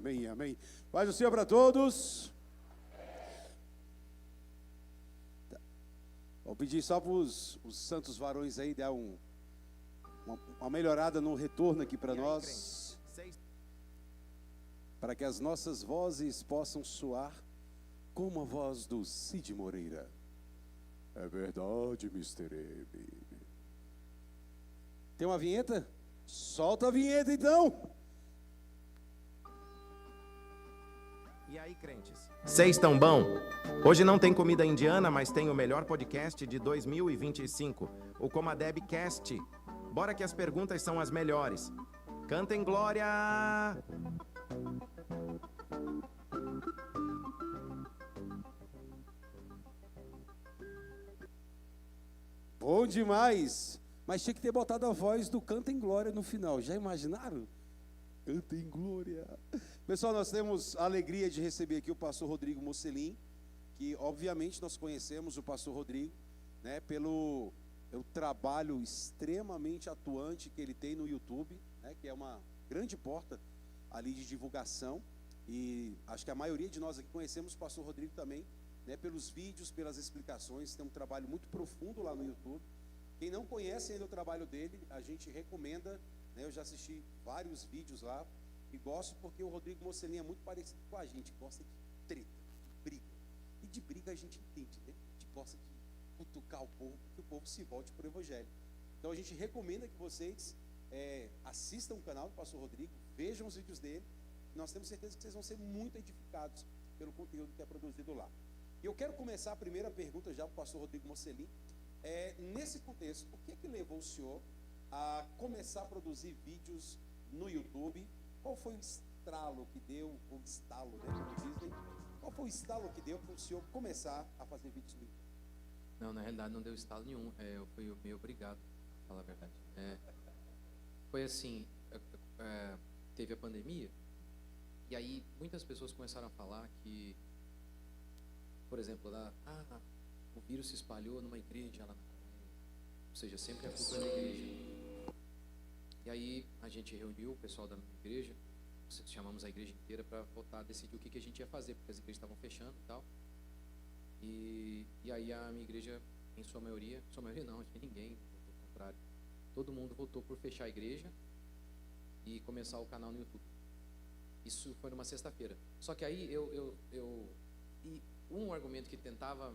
amém, amém. Paz do Senhor para todos. Vou pedir só para os santos varões aí dar uma melhorada no retorno aqui para nós, para que as nossas vozes possam soar como a voz do Cid Moreira. É verdade, Mr. M. Tem uma vinheta? Solta a vinheta então. E aí, crentes? Cês tão bom? Hoje não tem comida indiana, mas tem o melhor podcast de 2025, o Comadebcast. Bora que as perguntas são as melhores. Cantem glória! Bom demais! Mas tinha que ter botado a voz do Cantem Glória no final. Já imaginaram? Cantem Glória! Pessoal, nós temos a alegria de receber aqui o pastor Rodrigo Mocelin, que obviamente nós conhecemos o pastor Rodrigo, né, pelo trabalho extremamente atuante que ele tem no YouTube, né, que é uma grande porta ali de divulgação, e acho que a maioria de nós aqui conhecemos o pastor Rodrigo também, né, pelos vídeos, pelas explicações. Tem um trabalho muito profundo lá no YouTube. Quem não conhece ainda o trabalho dele, a gente recomenda, né, eu já assisti vários vídeos lá, e gosto porque o Rodrigo Mocelin é muito parecido com a gente, gosta de treta, de briga. E de briga a gente entende, né? A gente gosta de cutucar o povo, que o povo se volte para o Evangelho. Então a gente recomenda que vocês assistam o canal do pastor Rodrigo, vejam os vídeos dele. Nós temos certeza que vocês vão ser muito edificados pelo conteúdo que é produzido lá. E eu quero começar a primeira pergunta já para o pastor Rodrigo Mocelin. Nesse contexto, o que levou o senhor a começar a produzir vídeos no YouTube? Qual foi o estralo que deu, ou estalo, né, como dizem? Qual foi o estalo que deu para o senhor começar a fazer vídeos no YouTube? Não, na realidade não deu estalo nenhum. Eu fui meio obrigado, para falar a verdade. Foi assim, teve a pandemia, e aí muitas pessoas começaram a falar que, por exemplo, o vírus se espalhou numa igreja lá na Coreia. Ou seja, sempre a culpa é da igreja. E aí a gente reuniu o pessoal da minha igreja, chamamos a igreja inteira para votar, decidir o que a gente ia fazer, porque as igrejas estavam fechando e tal. E aí a minha igreja, em sua maioria não, acho que ninguém votou ao contrário. Todo mundo votou por fechar a igreja e começar o canal no YouTube. Isso foi numa sexta-feira. Só que aí e um argumento que tentaram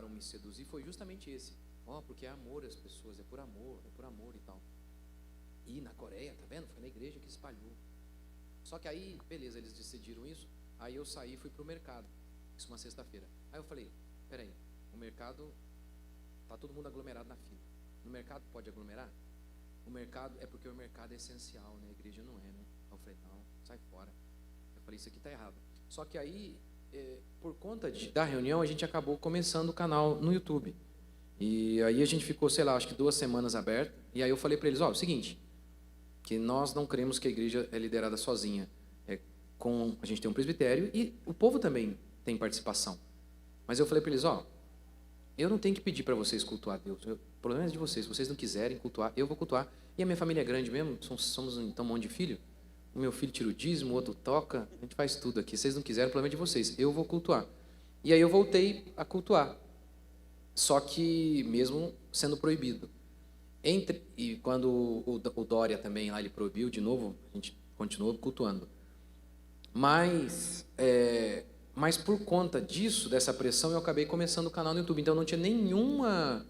me seduzir foi justamente esse. Porque é amor as pessoas, é por amor e tal. E na Coreia, tá vendo? Foi na igreja que espalhou. Só que aí, beleza, eles decidiram isso. Aí eu saí e fui pro mercado. Isso uma sexta-feira. Aí eu falei, peraí, o mercado, tá todo mundo aglomerado na fila. No mercado pode aglomerar? O mercado é porque o mercado é essencial, né? A igreja não é, né? Aí eu falei, não, sai fora. Eu falei, isso aqui tá errado. Só que aí, por conta da reunião, a gente acabou começando o canal no YouTube. E aí a gente ficou, sei lá, acho que 2 semanas aberto. E aí eu falei para eles, o seguinte, que nós não cremos que a igreja é liderada sozinha. A gente tem um presbitério e o povo também tem participação. Mas eu falei para eles, eu não tenho que pedir para vocês cultuar Deus. O problema é de vocês. Se vocês não quiserem cultuar, eu vou cultuar. E a minha família é grande mesmo, somos então um monte de filho. O meu filho tira o dízimo, o outro toca, a gente faz tudo aqui. Se vocês não quiserem, o problema é de vocês. Eu vou cultuar. E aí eu voltei a cultuar. Só que mesmo sendo proibido. E quando o Dória também lá ele proibiu de novo, a gente continuou cultuando. Mas por conta disso, dessa pressão, eu acabei começando o canal no YouTube. Então eu não tinha nenhuma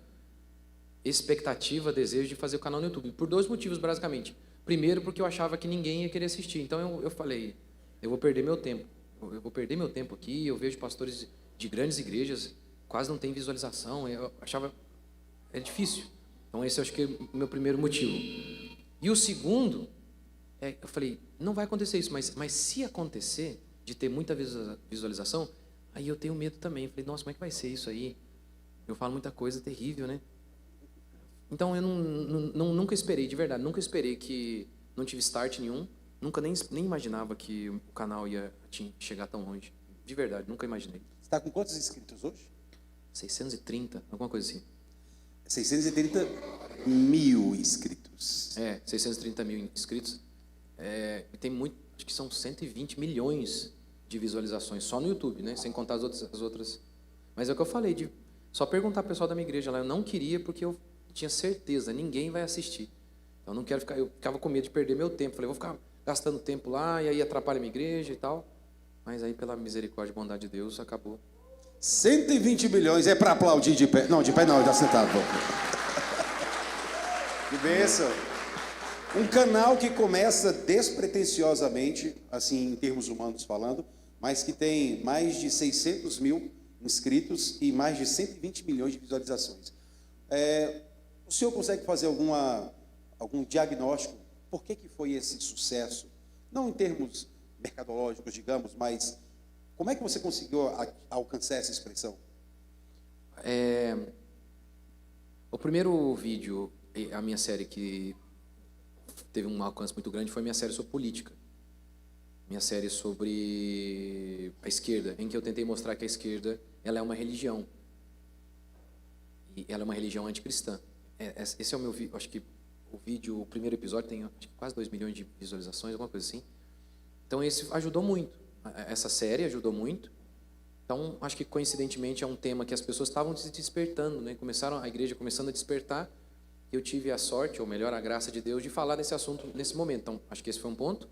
expectativa, desejo de fazer o canal no YouTube. Por 2 motivos, basicamente. Primeiro, porque eu achava que ninguém ia querer assistir. Então eu falei, eu vou perder meu tempo. Eu vou perder meu tempo aqui. Eu vejo pastores de grandes igrejas, quase não tem visualização. Eu achava difícil. Então esse eu acho que é o meu primeiro motivo. E o segundo, eu falei, não vai acontecer isso, mas se acontecer, de ter muita visualização, aí eu tenho medo também. Eu falei, nossa, como é que vai ser isso aí? Eu falo muita coisa terrível, né? Então eu nunca esperei, de verdade, nunca esperei que não tive start nenhum, nunca nem imaginava que o canal ia chegar tão longe. De verdade, nunca imaginei. Você está com quantos inscritos hoje? 630, alguma coisa assim. 630 mil inscritos. 630 mil inscritos. Tem acho que são 120 milhões de visualizações só no YouTube, né? Sem contar as outras. Mas é o que eu falei, de só perguntar ao pessoal da minha igreja lá. Eu não queria porque eu tinha certeza, ninguém vai assistir. Então, eu não quero ficar, eu ficava com medo de perder meu tempo. Falei, vou ficar gastando tempo lá e aí atrapalha a minha igreja e tal. Mas aí, pela misericórdia e bondade de Deus, acabou. 120 milhões, é para aplaudir de pé. Não, de pé não, está sentado. Pô. Que bênção. Um canal que começa despretensiosamente, assim, em termos humanos falando, mas que tem mais de 600 mil inscritos e mais de 120 milhões de visualizações. O senhor consegue fazer algum diagnóstico? Por que foi esse sucesso? Não em termos mercadológicos, digamos, mas como é que você conseguiu alcançar essa expressão? O primeiro vídeo, a minha série que teve um alcance muito grande, foi minha série sobre política. Minha série sobre a esquerda, em que eu tentei mostrar que a esquerda ela é uma religião. E ela é uma religião anticristã. Esse é o meu vídeo, acho que o primeiro episódio tem acho que quase 2 milhões de visualizações, alguma coisa assim. Então esse ajudou muito. Essa série ajudou muito. Então acho que coincidentemente é um tema que as pessoas estavam se despertando, né? A igreja começando a despertar. Eu tive a sorte, ou melhor, a graça de Deus, de falar desse assunto nesse momento. Então acho que esse foi um ponto.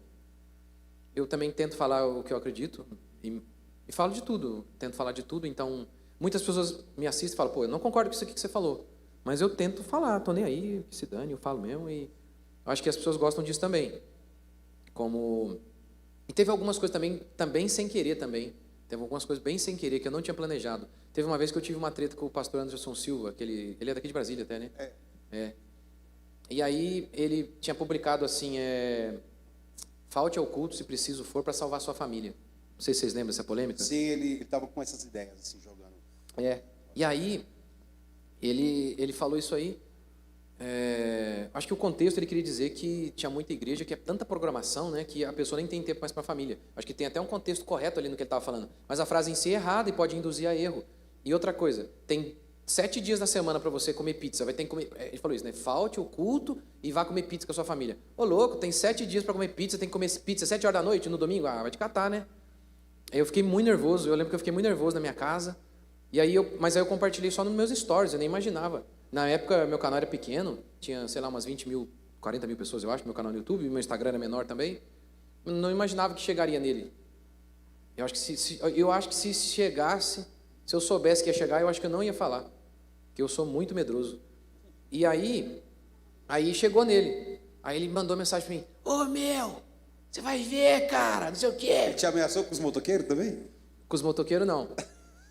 Eu também tento falar o que eu acredito e falo de tudo. Tento falar de tudo. Então muitas pessoas me assistem e falam, pô, eu não concordo com isso aqui que você falou. Mas eu tento falar, tô nem aí, que se dane, eu falo mesmo. E acho que as pessoas gostam disso também. E teve algumas coisas também sem querer também. Teve algumas coisas bem sem querer, que eu não tinha planejado. Teve uma vez que eu tive uma treta com o pastor Anderson Silva, ele é daqui de Brasília até, né? E aí ele tinha publicado assim, falte ao culto se preciso for para salvar sua família. Não sei se vocês lembram dessa polêmica. Sim, ele estava com essas ideias assim, jogando. E aí, ele falou isso aí. Acho que o contexto ele queria dizer que tinha muita igreja, que é tanta programação, né, que a pessoa nem tem tempo mais para a família. Acho que tem até um contexto correto ali no que ele estava falando. Mas a frase em si é errada e pode induzir a erro. E outra coisa, tem 7 dias na semana para você comer pizza. Vai ter que comer. Ele falou isso, né? Falte o culto e vá comer pizza com a sua família. Ô, louco, tem 7 dias para comer pizza, tem que comer pizza 7 horas da noite no domingo? Ah, vai te catar, né? Aí eu fiquei muito nervoso. Eu lembro que eu fiquei muito nervoso na minha casa. Mas aí eu compartilhei só nos meus stories, eu nem imaginava. Na época, meu canal era pequeno, tinha, sei lá, umas 20 mil, 40 mil pessoas, eu acho, meu canal no YouTube, meu Instagram era menor também. Eu não imaginava que chegaria nele. Eu acho que se chegasse, se eu soubesse que ia chegar, eu acho que eu não ia falar. Porque eu sou muito medroso. E aí chegou nele. Aí ele mandou mensagem para mim, ô meu, você vai ver, cara, não sei o quê. Ele te ameaçou com os motoqueiros também? Com os motoqueiros, não.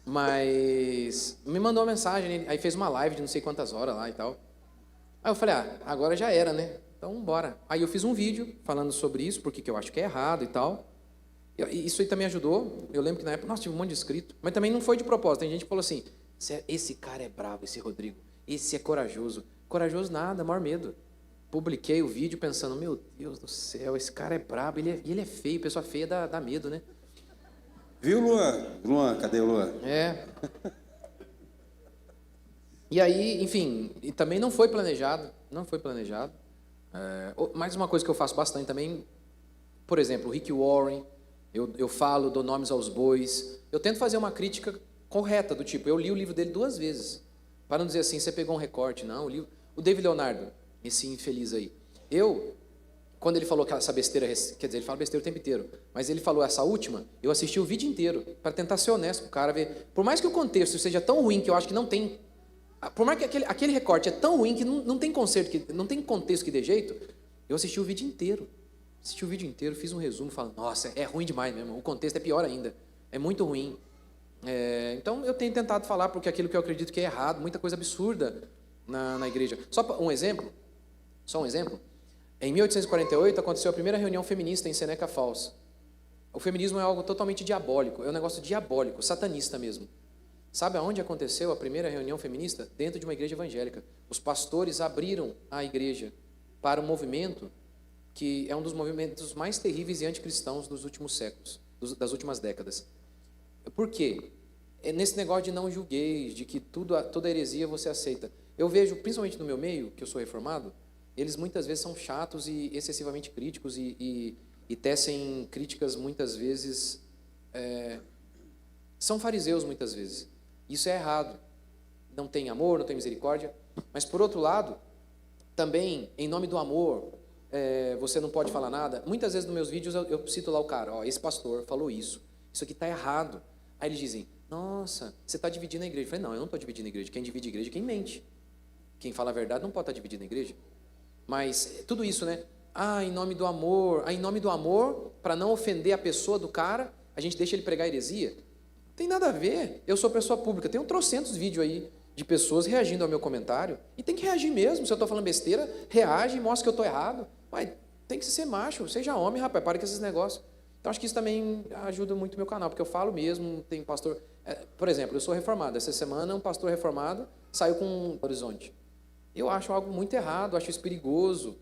Mas me mandou uma mensagem, aí fez uma live de não sei quantas horas lá e tal. Aí eu falei, agora já era, né? Então, bora. Aí eu fiz um vídeo falando sobre isso, porque eu acho que é errado e tal. Isso aí também ajudou. Eu lembro que na época, nossa, tive um monte de inscrito. Mas também não foi de propósito. Tem gente que falou assim, esse cara é bravo, esse Rodrigo. Esse é corajoso. Corajoso nada, maior medo. Publiquei o vídeo pensando, meu Deus do céu, esse cara é brabo. Ele é feio, pessoa feia dá medo, né? Viu, Luan? Luan, cadê o Luan? E aí, enfim, e também não foi planejado. Mais uma coisa que eu faço bastante também, por exemplo, o Rick Warren, eu falo, dou nomes aos bois. Eu tento fazer uma crítica correta, do tipo, eu li o livro dele 2 vezes. Para não dizer assim, você pegou um recorte. Não, o David Leonardo, esse infeliz aí. Quando ele falou essa besteira, quer dizer, ele fala besteira o tempo inteiro, mas ele falou essa última, eu assisti o vídeo inteiro, para tentar ser honesto com o cara, ver. Por mais que o contexto seja tão ruim que eu acho que não tem. Por mais que aquele recorte é tão ruim que não tem conserto, não tem contexto que dê jeito, eu assisti o vídeo inteiro. Fiz um resumo, falando, nossa, é ruim demais mesmo, o contexto é pior ainda, é muito ruim. Então eu tenho tentado falar, porque aquilo que eu acredito que é errado, muita coisa absurda na igreja. Só um exemplo. Em 1848 aconteceu a primeira reunião feminista em Seneca Falls. O feminismo é algo totalmente diabólico, é um negócio diabólico, satanista mesmo. Sabe aonde aconteceu a primeira reunião feminista? Dentro de uma igreja evangélica. Os pastores abriram a igreja para um movimento que é um dos movimentos mais terríveis e anticristãos dos últimos séculos, das últimas décadas. Por quê? É nesse negócio de não julgueis, de que toda heresia você aceita. Eu vejo, principalmente no meu meio, que eu sou reformado, eles muitas vezes são chatos e excessivamente críticos e e tecem críticas muitas vezes, são fariseus muitas vezes. Isso é errado. Não tem amor, não tem misericórdia. Mas por outro lado, também, em nome do amor, você não pode falar nada. Muitas vezes nos meus vídeos eu cito lá o cara, ó, esse pastor falou isso aqui está errado. Aí eles dizem, nossa, você está dividindo a igreja. Eu falei, não, eu não estou dividindo a igreja. Quem divide a igreja é quem mente. Quem fala a verdade não pode estar dividindo a igreja. Mas tudo isso, né? Em nome do amor. Em nome do amor, para não ofender a pessoa do cara, a gente deixa ele pregar heresia. Não tem nada a ver. Eu sou pessoa pública. Tenho trocentos vídeos aí de pessoas reagindo ao meu comentário. E tem que reagir mesmo. Se eu estou falando besteira, reage e mostra que eu estou errado. Mas tem que ser macho. Seja homem, rapaz. Para com esses negócios. Então, acho que isso também ajuda muito o meu canal. Porque eu falo mesmo, tem pastor... por exemplo, eu sou reformado. Essa semana, um pastor reformado saiu com um horizonte. Eu acho algo muito errado. Acho isso perigoso.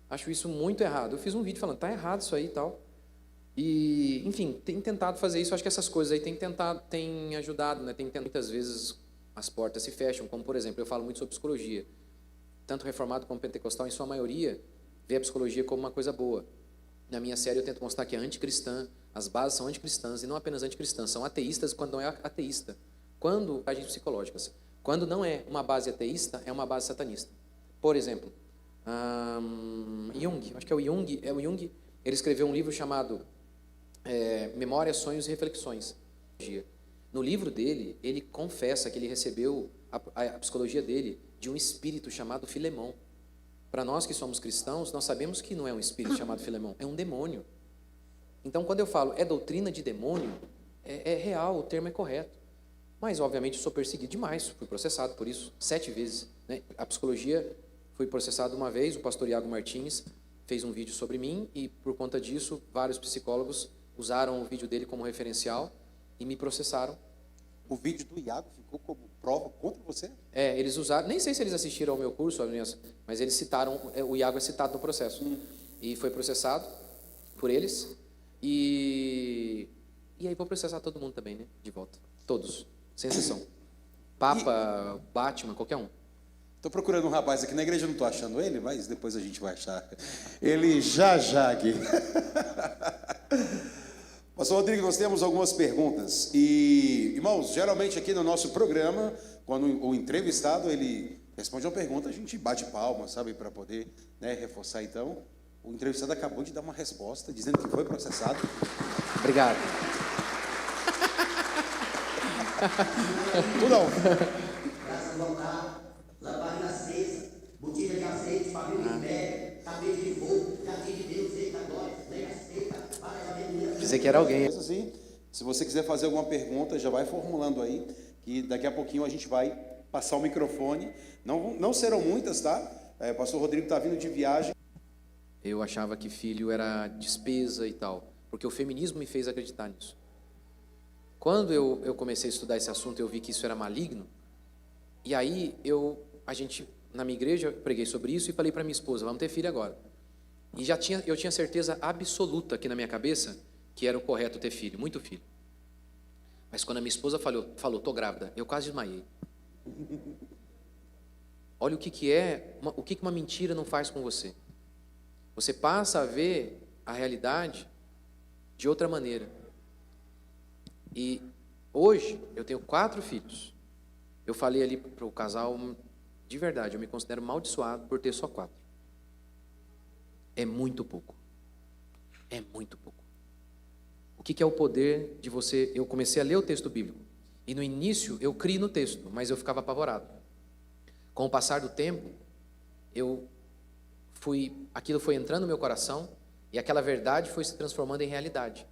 Acho isso muito errado. Eu fiz um vídeo falando, está errado isso aí e tal. E, enfim, tem tentado fazer isso. Acho que essas coisas aí tem ajudado, né? Muitas vezes as portas se fecham, como, por exemplo, eu falo muito sobre psicologia. Tanto reformado como pentecostal, em sua maioria, vê a psicologia como uma coisa boa. Na minha série eu tento mostrar que é anticristã, as bases são anticristãs, e não apenas anticristãs, são ateístas quando não é ateísta. Quando, agentes psicológicas, quando não é uma base ateísta, é uma base satanista. Por exemplo, Jung, acho que é o Jung, ele escreveu um livro chamado Memórias, Sonhos e Reflexões. No livro dele, ele confessa que ele recebeu a psicologia dele de um espírito chamado Filemão. Para nós que somos cristãos, nós sabemos que não é um espírito chamado Filemão, é um demônio. Então, quando eu falo é doutrina de demônio, é real, o termo é correto. Mas, obviamente, eu sou perseguido demais, fui processado por isso 7 vezes. Né? A psicologia, fui processado uma vez, o pastor Iago Martins fez um vídeo sobre mim e, por conta disso, vários psicólogos usaram o vídeo dele como referencial e me processaram. O vídeo do Iago ficou como prova contra você? Eles usaram, nem sei se eles assistiram ao meu curso, mas eles citaram, o Iago é citado no processo. E foi processado por eles. E aí vou processar todo mundo também, né? De volta. Todos, sem exceção. Papa, Batman, qualquer um. Estou procurando um rapaz aqui na igreja, não estou achando ele, mas depois a gente vai achar. Ele já aqui. Pastor Rodrigo, nós temos algumas perguntas. E, irmãos, geralmente aqui no nosso programa, quando o entrevistado ele responde uma pergunta, a gente bate palma, sabe, para poder, né, reforçar. Então, o entrevistado acabou de dar uma resposta, dizendo que foi processado. Obrigado. Tudo não. Graças ao carro, lamparina acesa, botija de azeite, família de fé, tapete de fogo, jardim de Deus, eita glória, lenha seca, para a aleluia. Dizer que era alguém. Assim, se você quiser fazer alguma pergunta, já vai formulando aí, que daqui a pouquinho a gente vai passar o microfone. Não serão muitas, tá? O pastor Rodrigo está vindo de viagem. Eu achava que filho era despesa e tal, porque o feminismo me fez acreditar nisso. Quando eu comecei a estudar esse assunto, eu vi que isso era maligno. E aí, na minha igreja, eu preguei sobre isso e falei para minha esposa, vamos ter filho agora. E eu tinha certeza absoluta aqui na minha cabeça que era o correto ter filho, muito filho. Mas quando a minha esposa falou, tô grávida, eu quase desmaiei. Olha o que uma mentira não faz com você. Você passa a ver a realidade de outra maneira. E hoje eu tenho 4 filhos. Eu falei ali para o casal, de verdade, eu me considero amaldiçoado por ter só 4. É muito pouco. É muito pouco. O que é o poder de você... Eu comecei a ler o texto bíblico. E no início eu criei no texto, mas eu ficava apavorado. Com o passar do tempo, aquilo foi entrando no meu coração e aquela verdade foi se transformando em realidade.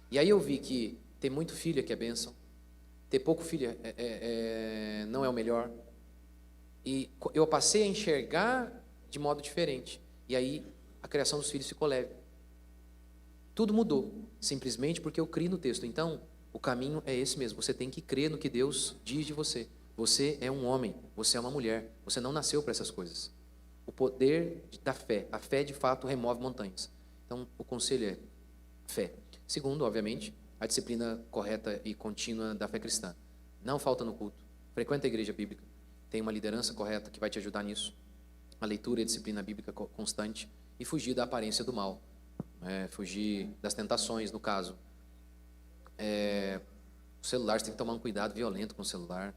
E aí eu vi que ter muito filho é que é bênção, ter pouco filho não é o melhor. E eu passei a enxergar de modo diferente. E aí a criação dos filhos ficou leve. Tudo mudou, simplesmente porque eu criei no texto. Então, o caminho é esse mesmo. Você tem que crer no que Deus diz de você. Você é um homem, você é uma mulher. Você não nasceu para essas coisas. O poder da fé. A fé, de fato, remove montanhas. Então, o conselho é fé. Segundo, obviamente, a disciplina correta e contínua da fé cristã. Não falta no culto. Frequenta a igreja bíblica. Tem uma liderança correta que vai te ajudar nisso. A leitura e a disciplina bíblica constante. E fugir da aparência do mal. fugir das tentações, no caso. O celular, você tem que tomar um cuidado violento com o celular.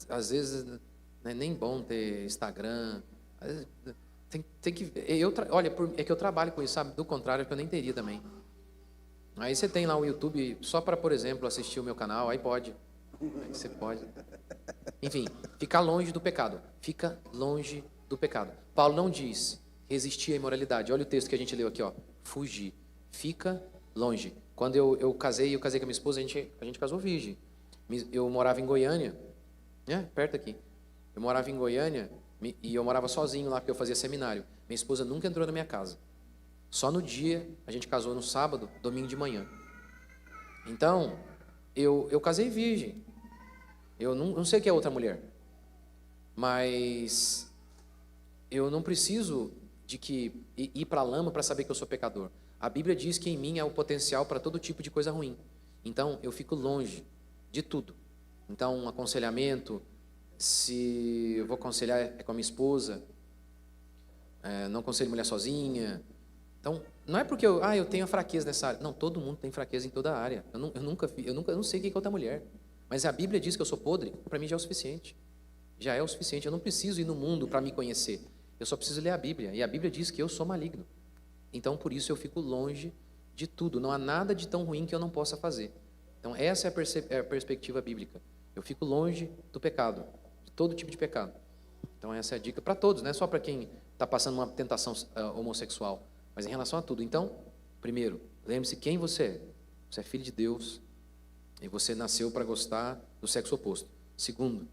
Às vezes não é nem bom ter Instagram. Tem que... Olha, é que eu trabalho com isso, sabe? Do contrário, é que eu nem teria também. Aí você tem lá o YouTube só para, por exemplo, assistir o meu canal, aí pode. Aí você pode. Enfim, ficar longe do pecado. Fica longe do pecado. Paulo não diz resistir à imoralidade. Olha o texto que a gente leu aqui, ó. Fugir. Fica longe. Quando eu casei com a minha esposa, a gente casou virgem. Eu morava em Goiânia, perto aqui. Eu morava em Goiânia e eu morava sozinho lá, porque eu fazia seminário. Minha esposa nunca entrou na minha casa. Só no dia, a gente casou no sábado, domingo de manhã. Então, eu casei virgem. Eu não sei o que é outra mulher. Mas eu não preciso de ir para a lama para saber que eu sou pecador. A Bíblia diz que em mim há o potencial para todo tipo de coisa ruim. Então, eu fico longe de tudo. Então, um aconselhamento, se eu vou aconselhar é com a minha esposa, não aconselho mulher sozinha. Então, não é porque eu tenho a fraqueza nessa área. Não, todo mundo tem fraqueza em toda a área. Eu não sei o que é outra mulher. Mas a Bíblia diz que eu sou podre, para mim já é o suficiente. Já é o suficiente. Eu não preciso ir no mundo para me conhecer. Eu só preciso ler a Bíblia. E a Bíblia diz que eu sou maligno. Então, por isso, eu fico longe de tudo. Não há nada de tão ruim que eu não possa fazer. Então, essa é a perspectiva bíblica. Eu fico longe do pecado, de todo tipo de pecado. Então, essa é a dica para todos, não é só para quem está passando uma tentação homossexual, mas em relação a tudo. Então, primeiro, lembre-se quem você é. Você é filho de Deus e você nasceu para gostar do sexo oposto. Segundo,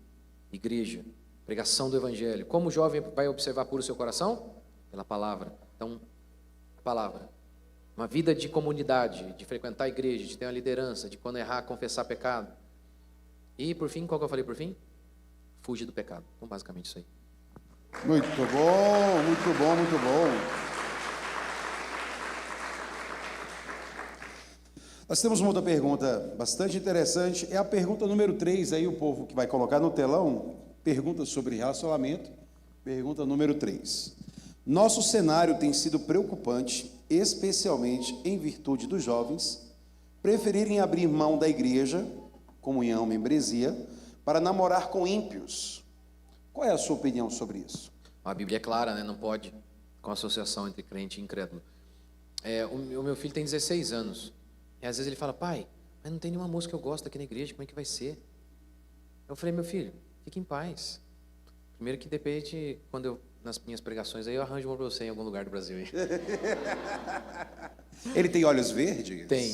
igreja, pregação do Evangelho. Como o jovem vai observar puro o seu coração? Pela palavra. Então, palavra, uma vida de comunidade, de frequentar a igreja, de ter uma liderança, de quando errar, confessar pecado. E por fim, qual que eu falei por fim? Fuge do pecado. Então, basicamente isso aí. Muito bom, muito bom, muito bom. Nós temos uma outra pergunta bastante interessante, é a pergunta número 3, aí o povo que vai colocar no telão, pergunta sobre relacionamento, pergunta número 3. Nosso cenário tem sido preocupante, especialmente em virtude dos jovens preferirem abrir mão da igreja, comunhão, membresia, para namorar com ímpios. Qual é a sua opinião sobre isso? A Bíblia é clara, né? Não pode, com associação entre crente e incrédulo. O meu filho tem 16 anos, e às vezes ele fala, pai, mas não tem nenhuma moça que eu gosto aqui na igreja, como é que vai ser? Eu falei, meu filho, fique em paz. Primeiro que depende, quando nas minhas pregações aí eu arranjo uma para você em algum lugar do Brasil. Ele tem olhos verdes? Tem.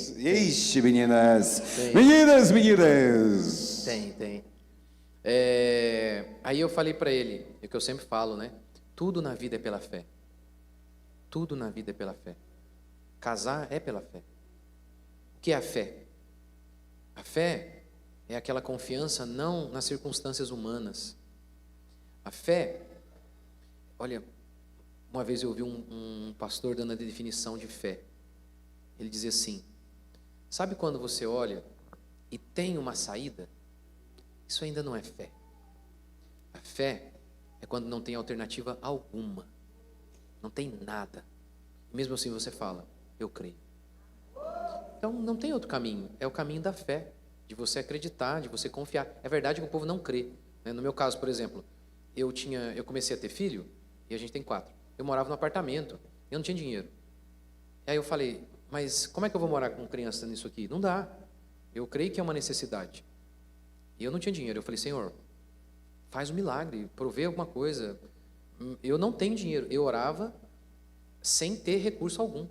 Ixi, meninas. Tem. Meninas. Tem. Aí eu falei para ele, é o que eu sempre falo, né? Tudo na vida é pela fé. Tudo na vida é pela fé. Casar é pela fé. O que é a fé? A fé é aquela confiança não nas circunstâncias humanas. A fé, olha, uma vez eu ouvi um pastor dando a definição de fé. Ele dizia assim, sabe quando você olha e tem uma saída? Isso ainda não é fé. A fé é quando não tem alternativa alguma. Não tem nada. E mesmo assim você fala, eu creio. Então não tem outro caminho. É o caminho da fé. De você acreditar, de você confiar. É verdade que o povo não crê. No meu caso, por exemplo, eu comecei a ter filho, e a gente tem 4. Eu morava no apartamento, eu não tinha dinheiro. E aí eu falei, mas como é que eu vou morar com criança nisso aqui? Não dá. Eu creio que é uma necessidade. E eu não tinha dinheiro. Eu falei, Senhor, faz um milagre, provê alguma coisa. Eu não tenho dinheiro. Eu orava sem ter recurso algum.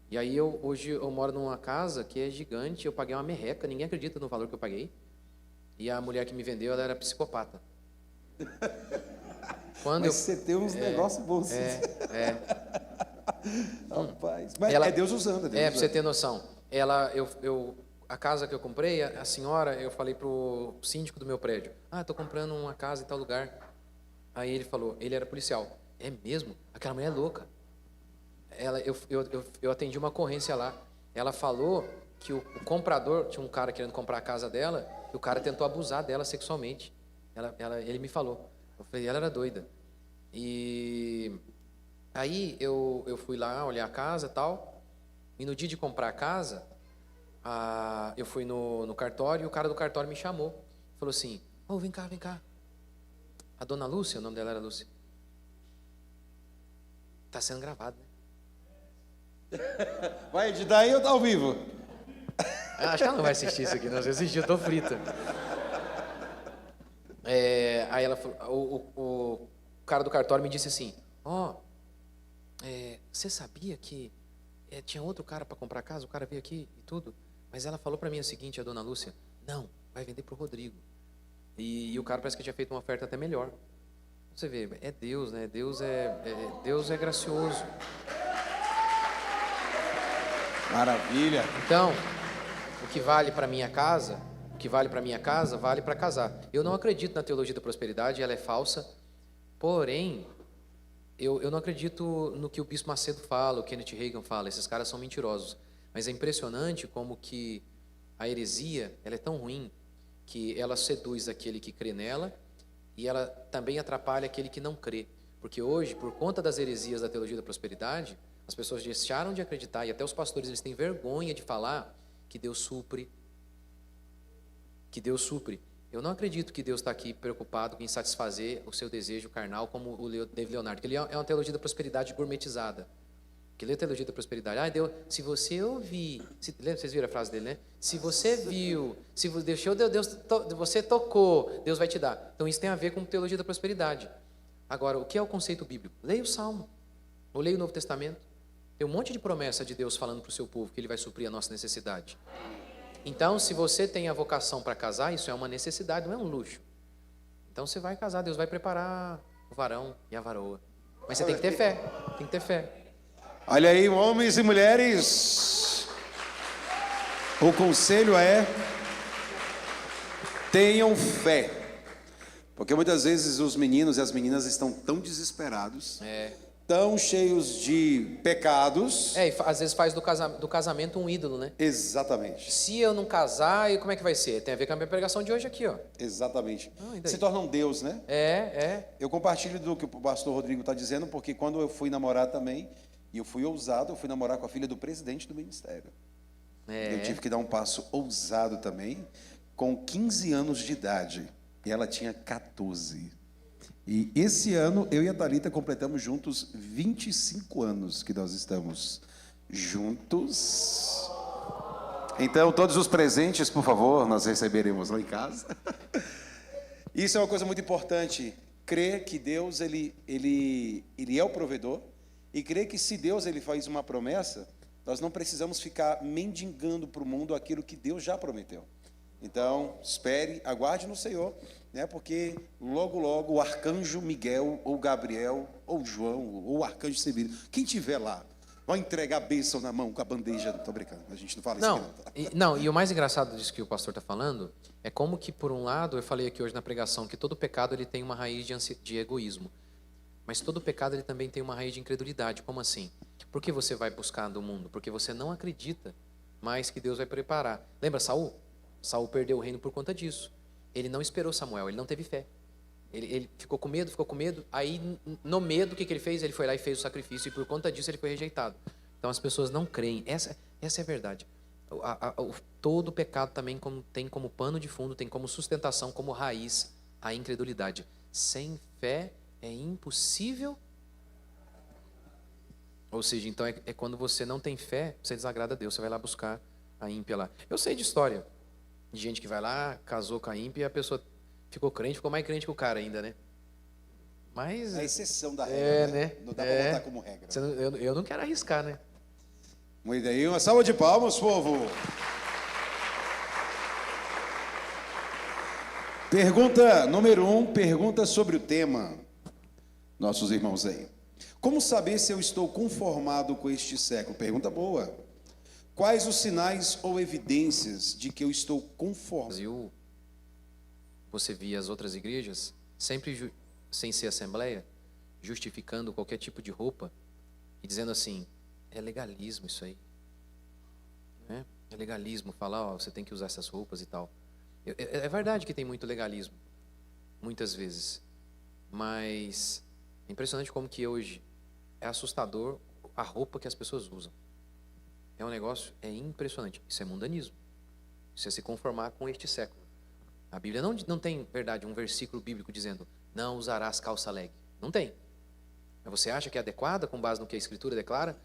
E aí hoje eu moro numa casa que é gigante, eu paguei uma merreca, ninguém acredita no valor que eu paguei. E a mulher que me vendeu, ela era psicopata. Mas você tem uns negócios bons. Rapaz, mas é Deus usando. Pra você ter noção. A casa que eu comprei, a senhora, eu falei pro síndico do meu prédio, estou comprando uma casa em tal lugar. Aí ele falou, ele era policial. É mesmo? Aquela mulher é louca. Eu atendi uma ocorrência lá. Ela falou que o comprador, tinha um cara querendo comprar a casa dela, e o cara tentou abusar dela sexualmente. Ele me falou. Eu falei, ela era doida. E Aí eu fui lá olhar a casa e tal, e no dia de comprar a casa, eu fui no cartório e o cara do cartório me chamou. Falou assim, ô, vem cá, vem cá. A dona Lúcia, o nome dela era Lúcia. Tá sendo gravado, né? Vai editar aí ou tá ao vivo? Acho que ela não vai assistir isso aqui, não. Se assistir, eu tô frita. Aí ela falou, o cara do cartório me disse assim, você sabia que tinha outro cara para comprar casa? O cara veio aqui e tudo. Mas ela falou para mim o seguinte, a dona Lúcia, não, vai vender pro Rodrigo. E o cara parece que tinha feito uma oferta até melhor. Você vê, é Deus, né? Deus é gracioso. Maravilha. Então, o que vale para minha casa, vale para casar. Eu não acredito na teologia da prosperidade, ela é falsa. Porém, eu não acredito no que o Bispo Macedo fala, o Kenneth Reagan fala. Esses caras são mentirosos. Mas é impressionante como que a heresia, ela é tão ruim que ela seduz aquele que crê nela e ela também atrapalha aquele que não crê. Porque hoje, por conta das heresias da teologia da prosperidade, as pessoas deixaram de acreditar, e até os pastores eles têm vergonha de falar que Deus supre. Que Deus supre. Eu não acredito que Deus está aqui preocupado em satisfazer o seu desejo carnal, como o David Leonardo, que ele é uma teologia da prosperidade gourmetizada. Que lê a teologia da prosperidade. Deus, se você ouvir, vocês viram a frase dele, né? Se você viu, se você tocou, Deus vai te dar. Então isso tem a ver com teologia da prosperidade. Agora, o que é o conceito bíblico? Leia o Salmo, ou leia o Novo Testamento. Tem um monte de promessa de Deus falando para o seu povo que Ele vai suprir a nossa necessidade. Então, se você tem a vocação para casar, isso é uma necessidade, não é um luxo. Então você vai casar, Deus vai preparar o varão e a varoa. Mas você tem que ter fé, tem que ter fé. Olha aí, homens e mulheres, o conselho é: tenham fé. Porque muitas vezes os meninos e as meninas estão tão desesperados, tão cheios de pecados. E às vezes faz do casamento um ídolo, né? Exatamente. Se eu não casar, como é que vai ser? Tem a ver com a minha pregação de hoje aqui, ó. Exatamente. E daí? Se torna um Deus, né? É. Eu compartilho do que o pastor Rodrigo está dizendo, porque quando eu fui namorar também, e eu fui ousado, eu fui namorar com a filha do presidente do ministério. Eu tive que dar um passo ousado também, com 15 anos de idade, e ela tinha 14. E esse ano, eu e a Thalita completamos juntos 25 anos que nós estamos juntos. Então, todos os presentes, por favor, nós receberemos lá em casa. Isso é uma coisa muito importante, crer que Deus ele é o provedor, e crer que se Deus ele faz uma promessa, nós não precisamos ficar mendigando para o mundo aquilo que Deus já prometeu. Então, espere, aguarde no Senhor, né? Porque logo, logo o arcanjo Miguel, ou Gabriel, ou João, ou o arcanjo Severino, quem tiver lá, vai entregar a bênção na mão com a bandeja. Estou brincando, a gente não fala isso aqui, não. E o mais engraçado disso que o pastor está falando é como que, por um lado, eu falei aqui hoje na pregação que todo pecado ele tem uma raiz de egoísmo. Mas todo pecado ele também tem uma raiz de incredulidade. Como assim? Por que você vai buscar do mundo? Porque você não acredita mais que Deus vai preparar. Lembra Saul? Saul perdeu o reino por conta disso. Ele não esperou Samuel, ele não teve fé. Ele ficou com medo. Aí, no medo, o que ele fez? Ele foi lá e fez o sacrifício. E por conta disso, ele foi rejeitado. Então, as pessoas não creem. Essa é a verdade. Todo pecado também tem como pano de fundo, tem como sustentação, como raiz, a incredulidade. Sem fé é impossível. Ou seja, então é quando você não tem fé, você desagrada a Deus, você vai lá buscar a ímpia lá. Eu sei de história de gente que vai lá, casou com a ímpia e a pessoa ficou mais crente que o cara ainda, né? Mas é a exceção da regra, né? Não dá para botar como regra. Eu não quero arriscar, né? Muito bem, uma salva de palmas, povo. Pergunta número 1, pergunta sobre o tema. Nossos irmãos aí. Como saber se eu estou conformado com este século? Pergunta boa. Quais os sinais ou evidências de que eu estou conformado? Você via as outras igrejas, sempre sem ser assembleia, justificando qualquer tipo de roupa e dizendo assim, é legalismo isso aí. É legalismo, falar, ó, você tem que usar essas roupas e tal. É verdade que tem muito legalismo, muitas vezes. Mas é impressionante como que hoje é assustador a roupa que as pessoas usam. É um negócio, é impressionante. Isso é mundanismo. Isso é se conformar com este século. A Bíblia não tem, verdade, um versículo bíblico dizendo, não usarás calça leg. Não tem. Mas você acha que é adequada com base no que a Escritura declara?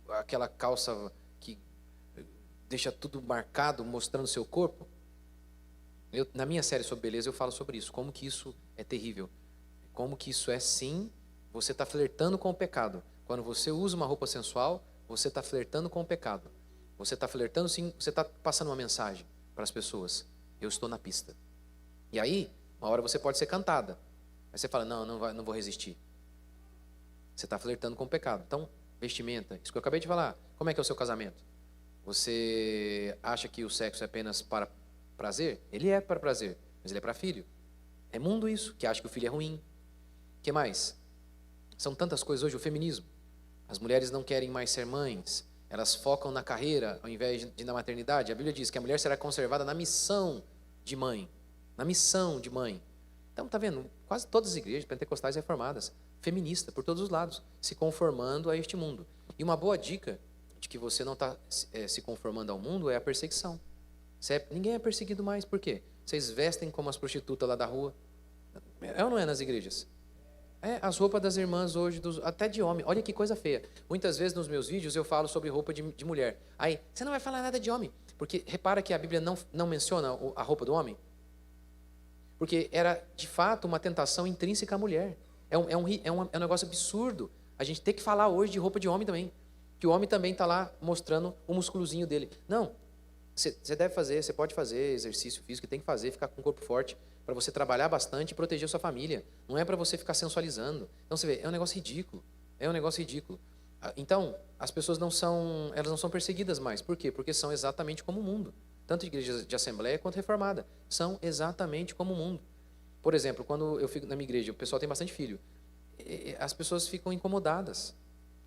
Aquela calça que deixa tudo marcado, mostrando o seu corpo? Na minha série sobre beleza eu falo sobre isso. Como que isso é terrível. Como que isso é, sim, você está flertando com o pecado. Quando você usa uma roupa sensual, você está flertando com o pecado. Você está flertando, sim, você está passando uma mensagem para as pessoas. Eu estou na pista. E aí, uma hora você pode ser cantada. Aí você fala, não vou resistir. Você está flertando com o pecado. Então, vestimenta, isso que eu acabei de falar. Como é que é o seu casamento? Você acha que o sexo é apenas para prazer? Ele é para prazer, mas ele é para filho. É mundo isso, que acha que o filho é ruim. O que mais? São tantas coisas hoje, o feminismo. As mulheres não querem mais ser mães. Elas focam na carreira ao invés de na maternidade. A Bíblia diz que a mulher será conservada na missão de mãe. Na missão de mãe. Então, tá vendo? Quase todas as igrejas pentecostais reformadas, feministas, por todos os lados, se conformando a este mundo. E uma boa dica de que você não está se conformando ao mundo é a perseguição. Ninguém é perseguido mais. Por quê? Vocês vestem como as prostitutas lá da rua. É ou não é nas igrejas? As roupas das irmãs hoje, até de homem. Olha que coisa feia. Muitas vezes nos meus vídeos eu falo sobre roupa de mulher. Aí, você não vai falar nada de homem. Porque repara que a Bíblia não menciona a roupa do homem. Porque era, de fato, uma tentação intrínseca à mulher. É um negócio absurdo. A gente tem que falar hoje de roupa de homem também. Que o homem também está lá mostrando o musculozinho dele. Não. Você deve fazer, você pode fazer exercício físico, tem que fazer, ficar com o corpo forte, para você trabalhar bastante e proteger sua família. Não é para você ficar sensualizando. Então, você vê, é um negócio ridículo. É um negócio ridículo. Então, as pessoas elas não são perseguidas mais. Por quê? Porque são exatamente como o mundo. Tanto igrejas de assembleia quanto reformada. São exatamente como o mundo. Por exemplo, quando eu fico na minha igreja, o pessoal tem bastante filho. As pessoas ficam incomodadas.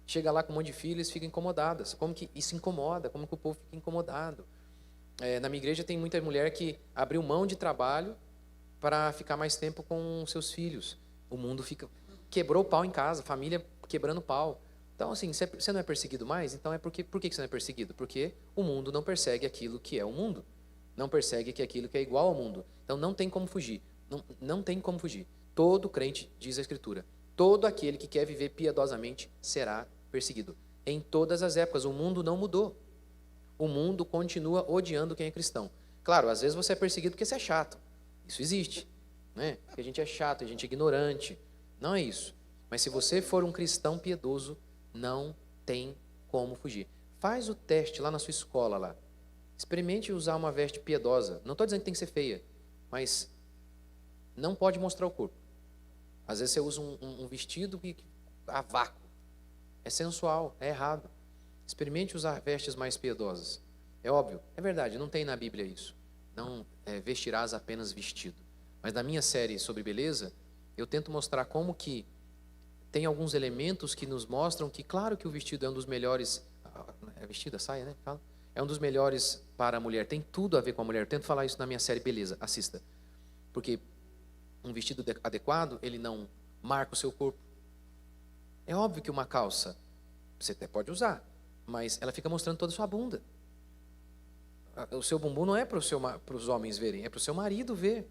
Chega lá com um monte de filhos, ficam incomodadas. Como que isso incomoda? Como que o povo fica incomodado? Na minha igreja tem muita mulher que abriu mão de trabalho para ficar mais tempo com seus filhos. O mundo quebrou o pau em casa, família quebrando o pau. Então, assim, você não é perseguido mais? Então, por que você não é perseguido? Porque o mundo não persegue aquilo que é o mundo. Não persegue aquilo que é igual ao mundo. Então, não tem como fugir. Não tem como fugir. Todo crente, diz a Escritura, todo aquele que quer viver piedosamente será perseguido. Em todas as épocas, o mundo não mudou. O mundo continua odiando quem é cristão. Claro, às vezes você é perseguido porque você é chato. Isso existe, né? Porque a gente é chato, a gente é ignorante. Não é isso. Mas se você for um cristão piedoso, não tem como fugir. Faz o teste lá na sua escola lá. Experimente usar uma veste piedosa. Não estou dizendo que tem que ser feia, mas não pode mostrar o corpo. Às vezes você usa um vestido a vácuo. É sensual, é errado. Experimente usar vestes mais piedosas. É óbvio, é verdade, não tem na Bíblia isso. Não vestirás apenas vestido. Mas na minha série sobre beleza, eu tento mostrar como que tem alguns elementos que nos mostram que, claro que o vestido é um dos melhores... É vestido, a saia, né? Fala. É um dos melhores para a mulher. Tem tudo a ver com a mulher. Eu tento falar isso na minha série Beleza. Assista. Porque um vestido adequado, ele não marca o seu corpo. É óbvio que uma calça, você até pode usar, mas ela fica mostrando toda a sua bunda. O seu bumbum não é para os homens verem, é para o seu marido ver.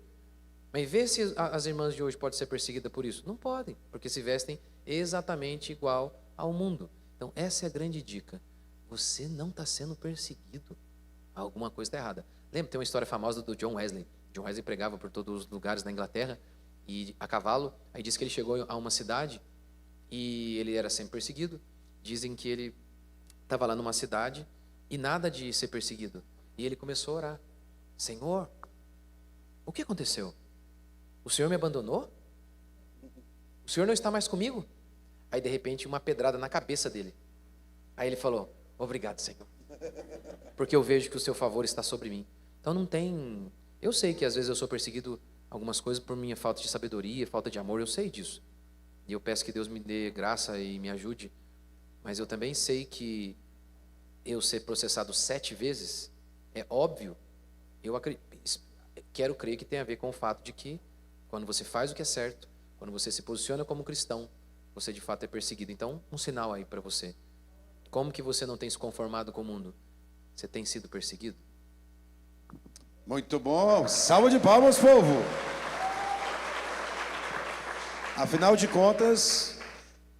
Mas vê se as irmãs de hoje podem ser perseguidas por isso. Não podem, porque se vestem exatamente igual ao mundo. Então, essa é a grande dica. Você não está sendo perseguido. Alguma coisa está errada. Lembra, tem uma história famosa do John Wesley. John Wesley pregava por todos os lugares da Inglaterra, e a cavalo. Aí diz que ele chegou a uma cidade, e ele era sempre perseguido. Dizem que ele estava lá numa cidade, e nada de ser perseguido. E ele começou a orar. Senhor, o que aconteceu? O Senhor me abandonou? O Senhor não está mais comigo? Aí, de repente, uma pedrada na cabeça dele. Aí ele falou, obrigado, Senhor. Porque eu vejo que o seu favor está sobre mim. Então não tem... Eu sei que às vezes eu sou perseguido algumas coisas por minha falta de sabedoria, falta de amor, eu sei disso. E eu peço que Deus me dê graça e me ajude. Mas eu também sei que eu ser processado 7 vezes, é óbvio, quero crer que tem a ver com o fato de que quando você faz o que é certo, quando você se posiciona como cristão, você de fato é perseguido. Então, um sinal aí para você. Como que você não tem se conformado com o mundo? Você tem sido perseguido? Muito bom. Salva de palmas, povo. Afinal de contas,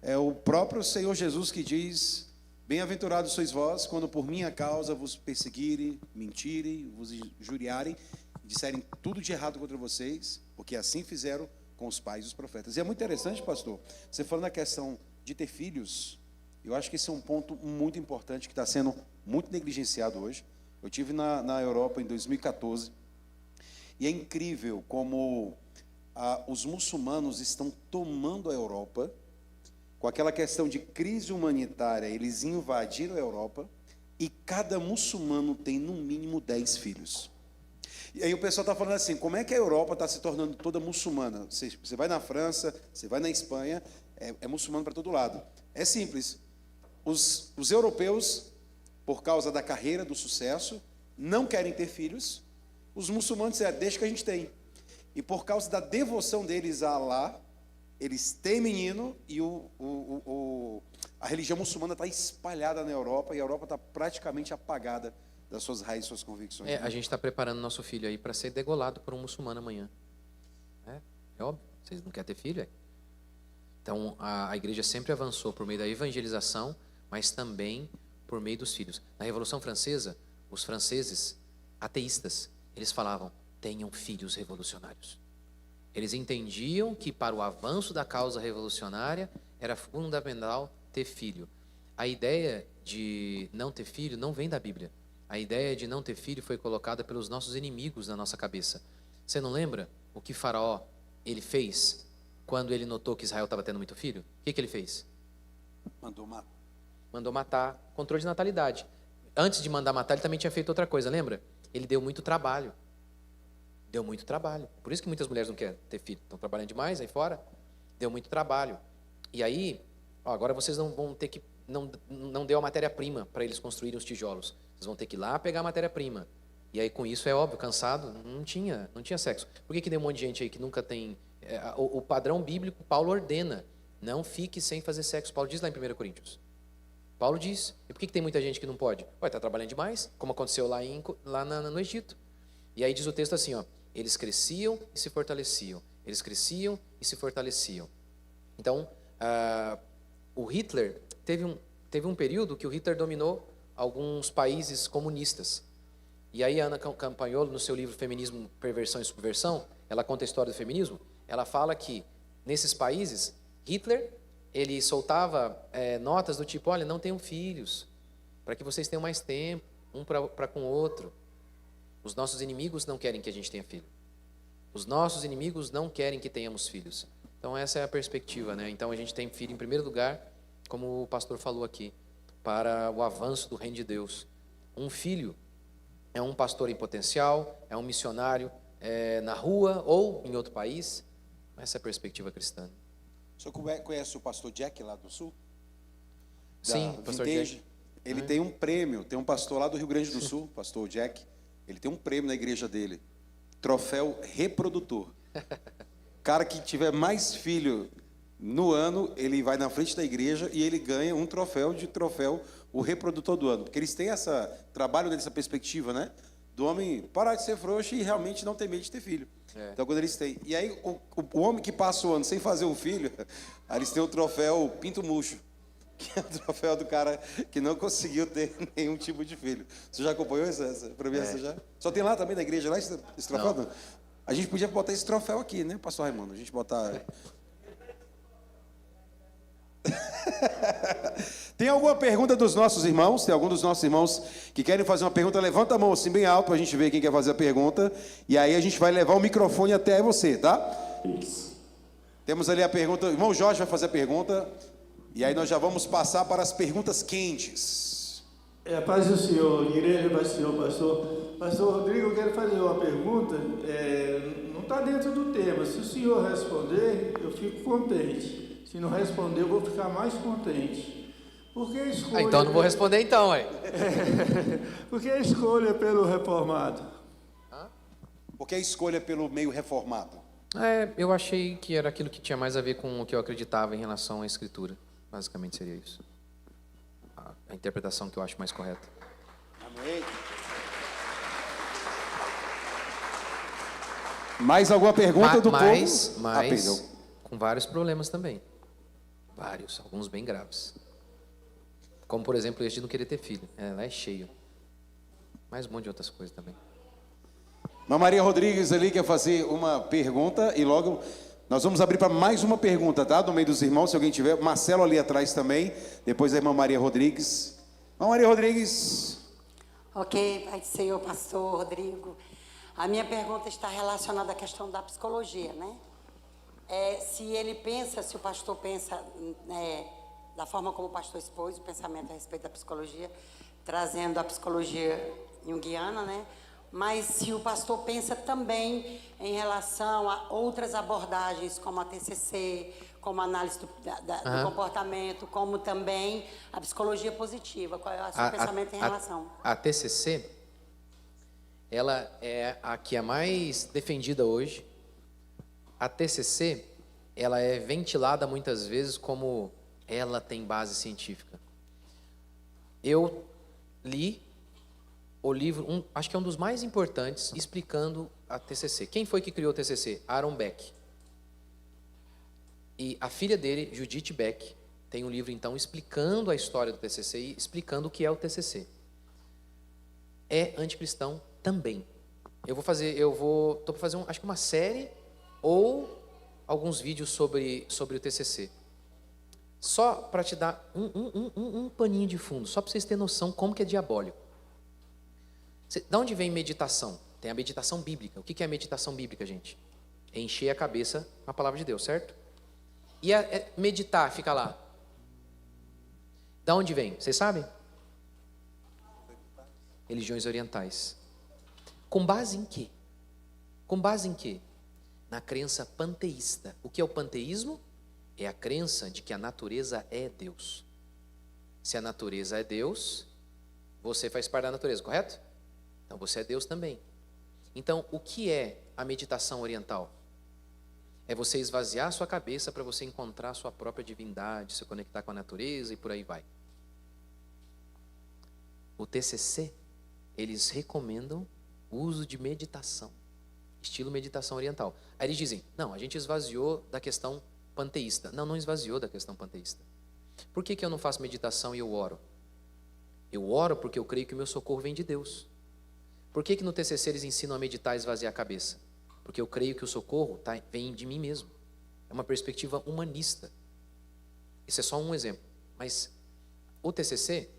é o próprio Senhor Jesus que diz: bem-aventurados sois vós, quando por minha causa vos perseguirem, mentirem, vos injuriarem, disserem tudo de errado contra vocês, porque assim fizeram com os pais dos profetas. E é muito interessante, pastor, você falando na questão de ter filhos. Eu acho que esse é um ponto muito importante que está sendo muito negligenciado hoje. Eu estive na Europa em 2014 e é incrível como os muçulmanos estão tomando a Europa. Com aquela questão de crise humanitária, eles invadiram a Europa e cada muçulmano tem no mínimo 10 filhos. E aí o pessoal está falando assim, como é que a Europa está se tornando toda muçulmana? Você vai na França, você vai na Espanha, é muçulmano para todo lado. É simples. Os europeus, por causa da carreira, do sucesso, não querem ter filhos. Os muçulmanos disseram, deixa que a gente tem. E por causa da devoção deles a Allah, eles têm menino e a religião muçulmana está espalhada na Europa e a Europa está praticamente apagada das suas raízes, suas convicções. A gente está preparando nosso filho aí para ser degolado por um muçulmano amanhã. É óbvio. Vocês não querem ter filho? Então, a igreja sempre avançou por meio da evangelização, mas também por meio dos filhos. Na Revolução Francesa, os franceses ateístas, eles falavam, tenham filhos revolucionários. Eles entendiam que para o avanço da causa revolucionária era fundamental ter filho. A ideia de não ter filho não vem da Bíblia. A ideia de não ter filho foi colocada pelos nossos inimigos na nossa cabeça. Você não lembra o que Faraó ele fez quando ele notou que Israel estava tendo muito filho? O que ele fez? Mandou matar. Controle de natalidade. Antes de mandar matar, ele também tinha feito outra coisa, lembra? Ele deu muito trabalho. Deu muito trabalho. Por isso que muitas mulheres não querem ter filho. Estão trabalhando demais aí fora. Deu muito trabalho. E aí, agora vocês não vão ter que... Não deu a matéria-prima para eles construírem os tijolos. Vocês vão ter que ir lá pegar a matéria-prima. E aí, com isso, é óbvio, cansado, não tinha sexo. Por que tem um monte de gente aí que nunca tem... O padrão bíblico, Paulo ordena. Não fique sem fazer sexo. Paulo diz lá em 1 Coríntios. Paulo diz. E por que tem muita gente que não pode? Está trabalhando demais, como aconteceu lá no Egito. E aí diz o texto assim, ó. Eles cresciam e se fortaleciam. Eles cresciam e se fortaleciam. Então, o Hitler, teve um período que o Hitler dominou alguns países comunistas. E aí a Ana Campagnolo, no seu livro Feminismo, Perversão e Subversão, ela conta a história do feminismo. Ela fala que, nesses países, Hitler, ele soltava notas do tipo, olha, não tenham filhos, para que vocês tenham mais tempo, um para com o outro. Os nossos inimigos não querem que a gente tenha filho. Os nossos inimigos não querem que tenhamos filhos. Então essa é a perspectiva, né? Então a gente tem filho em primeiro lugar, como o pastor falou aqui, para o avanço do reino de Deus. Um filho é um pastor em potencial, é um missionário na rua ou em outro país. Essa é a perspectiva cristã. O senhor conhece o pastor Jack lá do Sul? Sim, o pastor Jack. Ele tem um prêmio, tem um pastor lá do Rio Grande do Sul, pastor Jack. Ele tem um prêmio na igreja dele, troféu reprodutor. Cara que tiver mais filho no ano, ele vai na frente da igreja e ele ganha um troféu o reprodutor do ano. Porque eles têm trabalho nessa perspectiva, né? Do homem parar de ser frouxo e realmente não ter medo de ter filho. Então, quando eles têm... E aí, o homem que passa o ano sem fazer um filho, aí eles têm o troféu pinto murcho, que é o troféu do cara que não conseguiu ter nenhum tipo de filho. Você já acompanhou essa premiação já? Só tem lá também na igreja, lá esse troféu? Não. A gente podia botar esse troféu aqui, né, pastor Raimundo? A gente botar... Tem alguma pergunta dos nossos irmãos? Tem algum dos nossos irmãos que querem fazer uma pergunta? Levanta a mão assim bem alto para a gente ver quem quer fazer a pergunta. E aí a gente vai levar o microfone até você, tá? Isso. Temos ali a pergunta. O irmão Jorge vai fazer a pergunta. E aí nós já vamos passar para as perguntas quentes. Paz do Senhor, igreja, paz do Senhor, pastor. Pastor Rodrigo, eu quero fazer uma pergunta. Não está dentro do tema. Se o senhor responder, eu fico contente. Se não responder, eu vou ficar mais contente. Porque a escolha... então não vou responder então, ué. Porque a escolha pelo reformado. Porque a escolha pelo meio reformado. Eu achei que era aquilo que tinha mais a ver com o que eu acreditava em relação à Escritura. Basicamente seria isso. A interpretação que eu acho mais correta. Amém. Mais alguma pergunta do povo? Mas com vários problemas também. Vários, alguns bem graves. Como, por exemplo, esse de não querer ter filho. Lá é cheio. Mais um monte de outras coisas também. Maria Rodrigues ali quer fazer uma pergunta e logo nós vamos abrir para mais uma pergunta, tá? Do meio dos irmãos, se alguém tiver. Marcelo ali atrás também. Depois a irmã Maria Rodrigues. Irmã Maria Rodrigues. Ok, Pai do Senhor, pastor Rodrigo. A minha pergunta está relacionada à questão da psicologia, né? Se o pastor pensa, da forma como o pastor expôs o pensamento a respeito da psicologia, trazendo a psicologia junguiana, né? Mas se o pastor pensa também em relação a outras abordagens, como a TCC, como a análise do comportamento, como também a psicologia positiva. Qual é o seu pensamento em relação? A TCC, ela é a que é mais defendida hoje. A TCC, ela é ventilada muitas vezes como ela tem base científica. Eu li o livro, acho que é um dos mais importantes, explicando a TCC. Quem foi que criou a TCC? Aaron Beck. E a filha dele, Judith Beck, tem um livro, então, explicando a história do TCC e explicando o que é o TCC. É anticristão também. Estou para fazer acho que uma série ou alguns vídeos sobre o TCC. Só para te dar um paninho de fundo, só para vocês terem noção como que é diabólico. De onde vem meditação? Tem a meditação bíblica. O que é a meditação bíblica, gente? É encher a cabeça com a palavra de Deus, certo? E meditar, fica lá. Da onde vem? Vocês sabem? Religiões orientais. Com base em quê? Com base em quê? Na crença panteísta. O que é o panteísmo? É a crença de que a natureza é Deus. Se a natureza é Deus, você faz parte da natureza, correto? Então você é Deus também. Então, o que é a meditação oriental? É você esvaziar a sua cabeça para você encontrar a sua própria divindade, se conectar com a natureza e por aí vai. O TCC, eles recomendam o uso de meditação, estilo meditação oriental. Aí eles dizem, não, a gente esvaziou da questão panteísta. Não esvaziou da questão panteísta. Por que eu não faço meditação e eu oro? Eu oro porque eu creio que o meu socorro vem de Deus. Por que no TCC eles ensinam a meditar e esvaziar a cabeça? Porque eu creio que o socorro vem de mim mesmo. É uma perspectiva humanista. Esse é só um exemplo. Mas o TCC,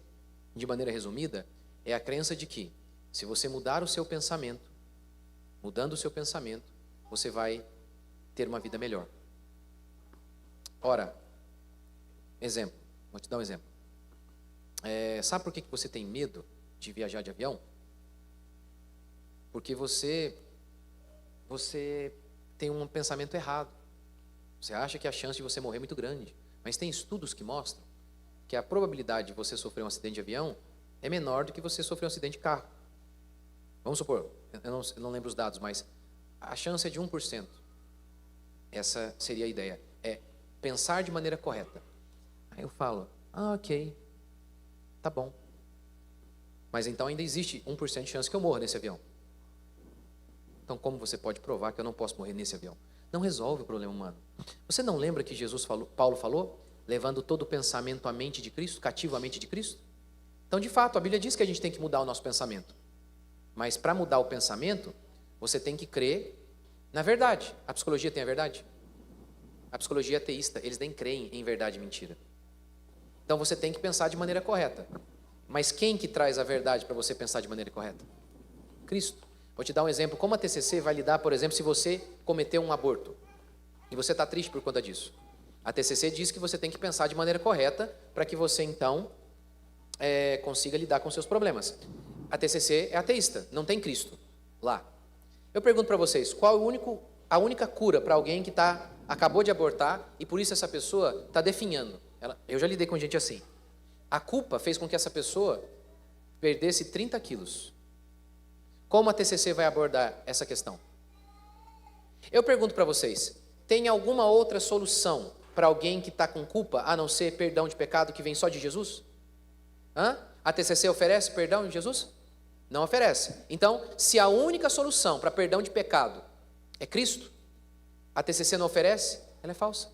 de maneira resumida, é a crença de que se você mudar o seu pensamento, mudando o seu pensamento, você vai ter uma vida melhor. Ora, exemplo, vou te dar um exemplo. Sabe por que você tem medo de viajar de avião? Porque você tem um pensamento errado. Você acha que a chance de você morrer é muito grande. Mas tem estudos que mostram que a probabilidade de você sofrer um acidente de avião é menor do que você sofrer um acidente de carro. Vamos supor, eu não lembro os dados, mas a chance é de 1%. Essa seria a ideia. É pensar de maneira correta. Aí eu falo, ok, tá bom. Mas então ainda existe 1% de chance que eu morra nesse avião. Então como você pode provar que eu não posso morrer nesse avião? Não resolve o problema humano. Você não lembra que Paulo falou, levando todo o pensamento à mente de Cristo, cativo à mente de Cristo? Então, de fato, a Bíblia diz que a gente tem que mudar o nosso pensamento. Mas para mudar o pensamento, você tem que crer na verdade. A psicologia tem a verdade? A psicologia é ateísta, eles nem creem em verdade e mentira. Então você tem que pensar de maneira correta. Mas quem que traz a verdade para você pensar de maneira correta? Cristo. Vou te dar um exemplo, como a TCC vai lidar, por exemplo, se você cometeu um aborto e você está triste por conta disso. A TCC diz que você tem que pensar de maneira correta para que você, então, consiga lidar com seus problemas. A TCC é ateísta, não tem Cristo lá. Eu pergunto para vocês, qual é a única cura para alguém que acabou de abortar e por isso essa pessoa está definhando? Eu já lidei com gente assim. A culpa fez com que essa pessoa perdesse 30 quilos. Como a TCC vai abordar essa questão? Eu pergunto para vocês, tem alguma outra solução para alguém que está com culpa, a não ser perdão de pecado que vem só de Jesus? A TCC oferece perdão de Jesus? Não oferece. Então, se a única solução para perdão de pecado é Cristo, a TCC não oferece, ela é falsa.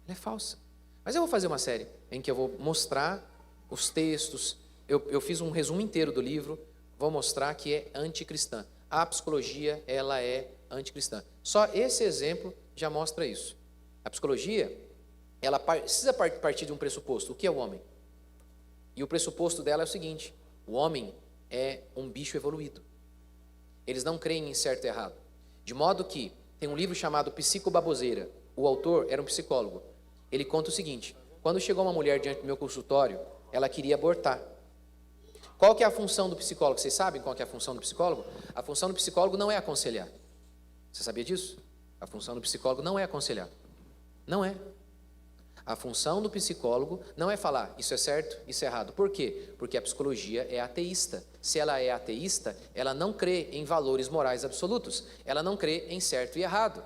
Ela é falsa. Mas eu vou fazer uma série em que eu vou mostrar os textos, eu fiz um resumo inteiro do livro, vou mostrar que é anticristã. A psicologia, ela é anticristã. Só esse exemplo já mostra isso. A psicologia, ela precisa partir de um pressuposto. O que é o homem? E o pressuposto dela é o seguinte: o homem é um bicho evoluído. Eles não creem em certo e errado. De modo que tem um livro chamado Psicobaboseira. O autor era um psicólogo. Ele conta o seguinte: quando chegou uma mulher diante do meu consultório, ela queria abortar. Qual que é a função do psicólogo? Vocês sabem qual que é a função do psicólogo? A função do psicólogo não é aconselhar. Você sabia disso? A função do psicólogo não é aconselhar. Não é. A função do psicólogo não é falar isso é certo, isso é errado. Por quê? Porque a psicologia é ateísta. Se ela é ateísta, ela não crê em valores morais absolutos. Ela não crê em certo e errado.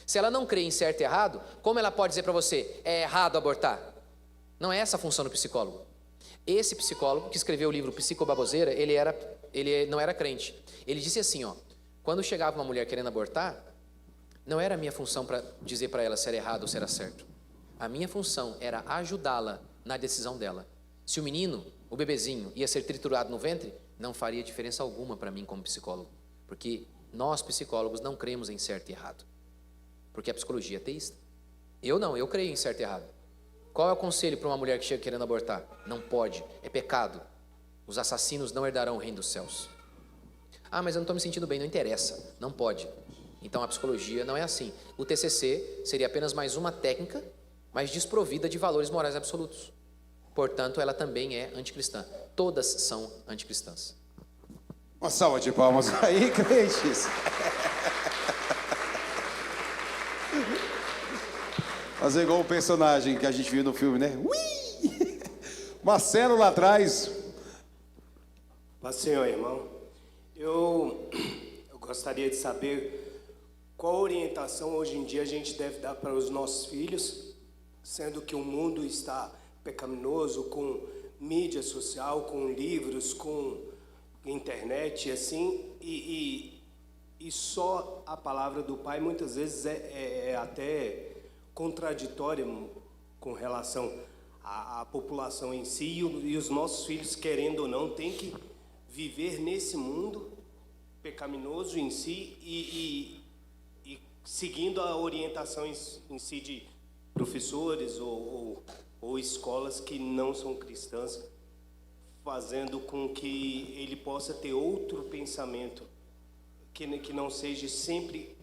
Se ela não crê em certo e errado, como ela pode dizer para você, é errado abortar? Não é essa a função do psicólogo. Esse psicólogo que escreveu o livro Psicobaboseira, ele não era crente. Ele disse assim, quando chegava uma mulher querendo abortar, não era a minha função para dizer para ela se era errado ou se era certo. A minha função era ajudá-la na decisão dela. Se o menino, o bebezinho, ia ser triturado no ventre, não faria diferença alguma para mim como psicólogo. Porque nós, psicólogos, não cremos em certo e errado. Porque a psicologia é ateísta. Eu creio em certo e errado. Qual é o conselho para uma mulher que chega querendo abortar? Não pode, é pecado. Os assassinos não herdarão o reino dos céus. Mas eu não estou me sentindo bem, não interessa, não pode. Então a psicologia não é assim. O TCC seria apenas mais uma técnica, mas desprovida de valores morais absolutos. Portanto, ela também é anticristã. Todas são anticristãs. Uma salva de palmas aí, crentes. Fazer igual o personagem que a gente viu no filme, né? Ui! Marcelo lá atrás. Paz do Senhor, irmão. Eu gostaria de saber qual orientação hoje em dia a gente deve dar para os nossos filhos, sendo que o mundo está pecaminoso, com mídia social, com livros, com internet, assim, e só a palavra do Pai muitas vezes é até contraditória com relação à população em si, e os nossos filhos, querendo ou não, têm que viver nesse mundo pecaminoso em si e seguindo a orientação em si de professores ou escolas que não são cristãs, fazendo com que ele possa ter outro pensamento que não seja sempre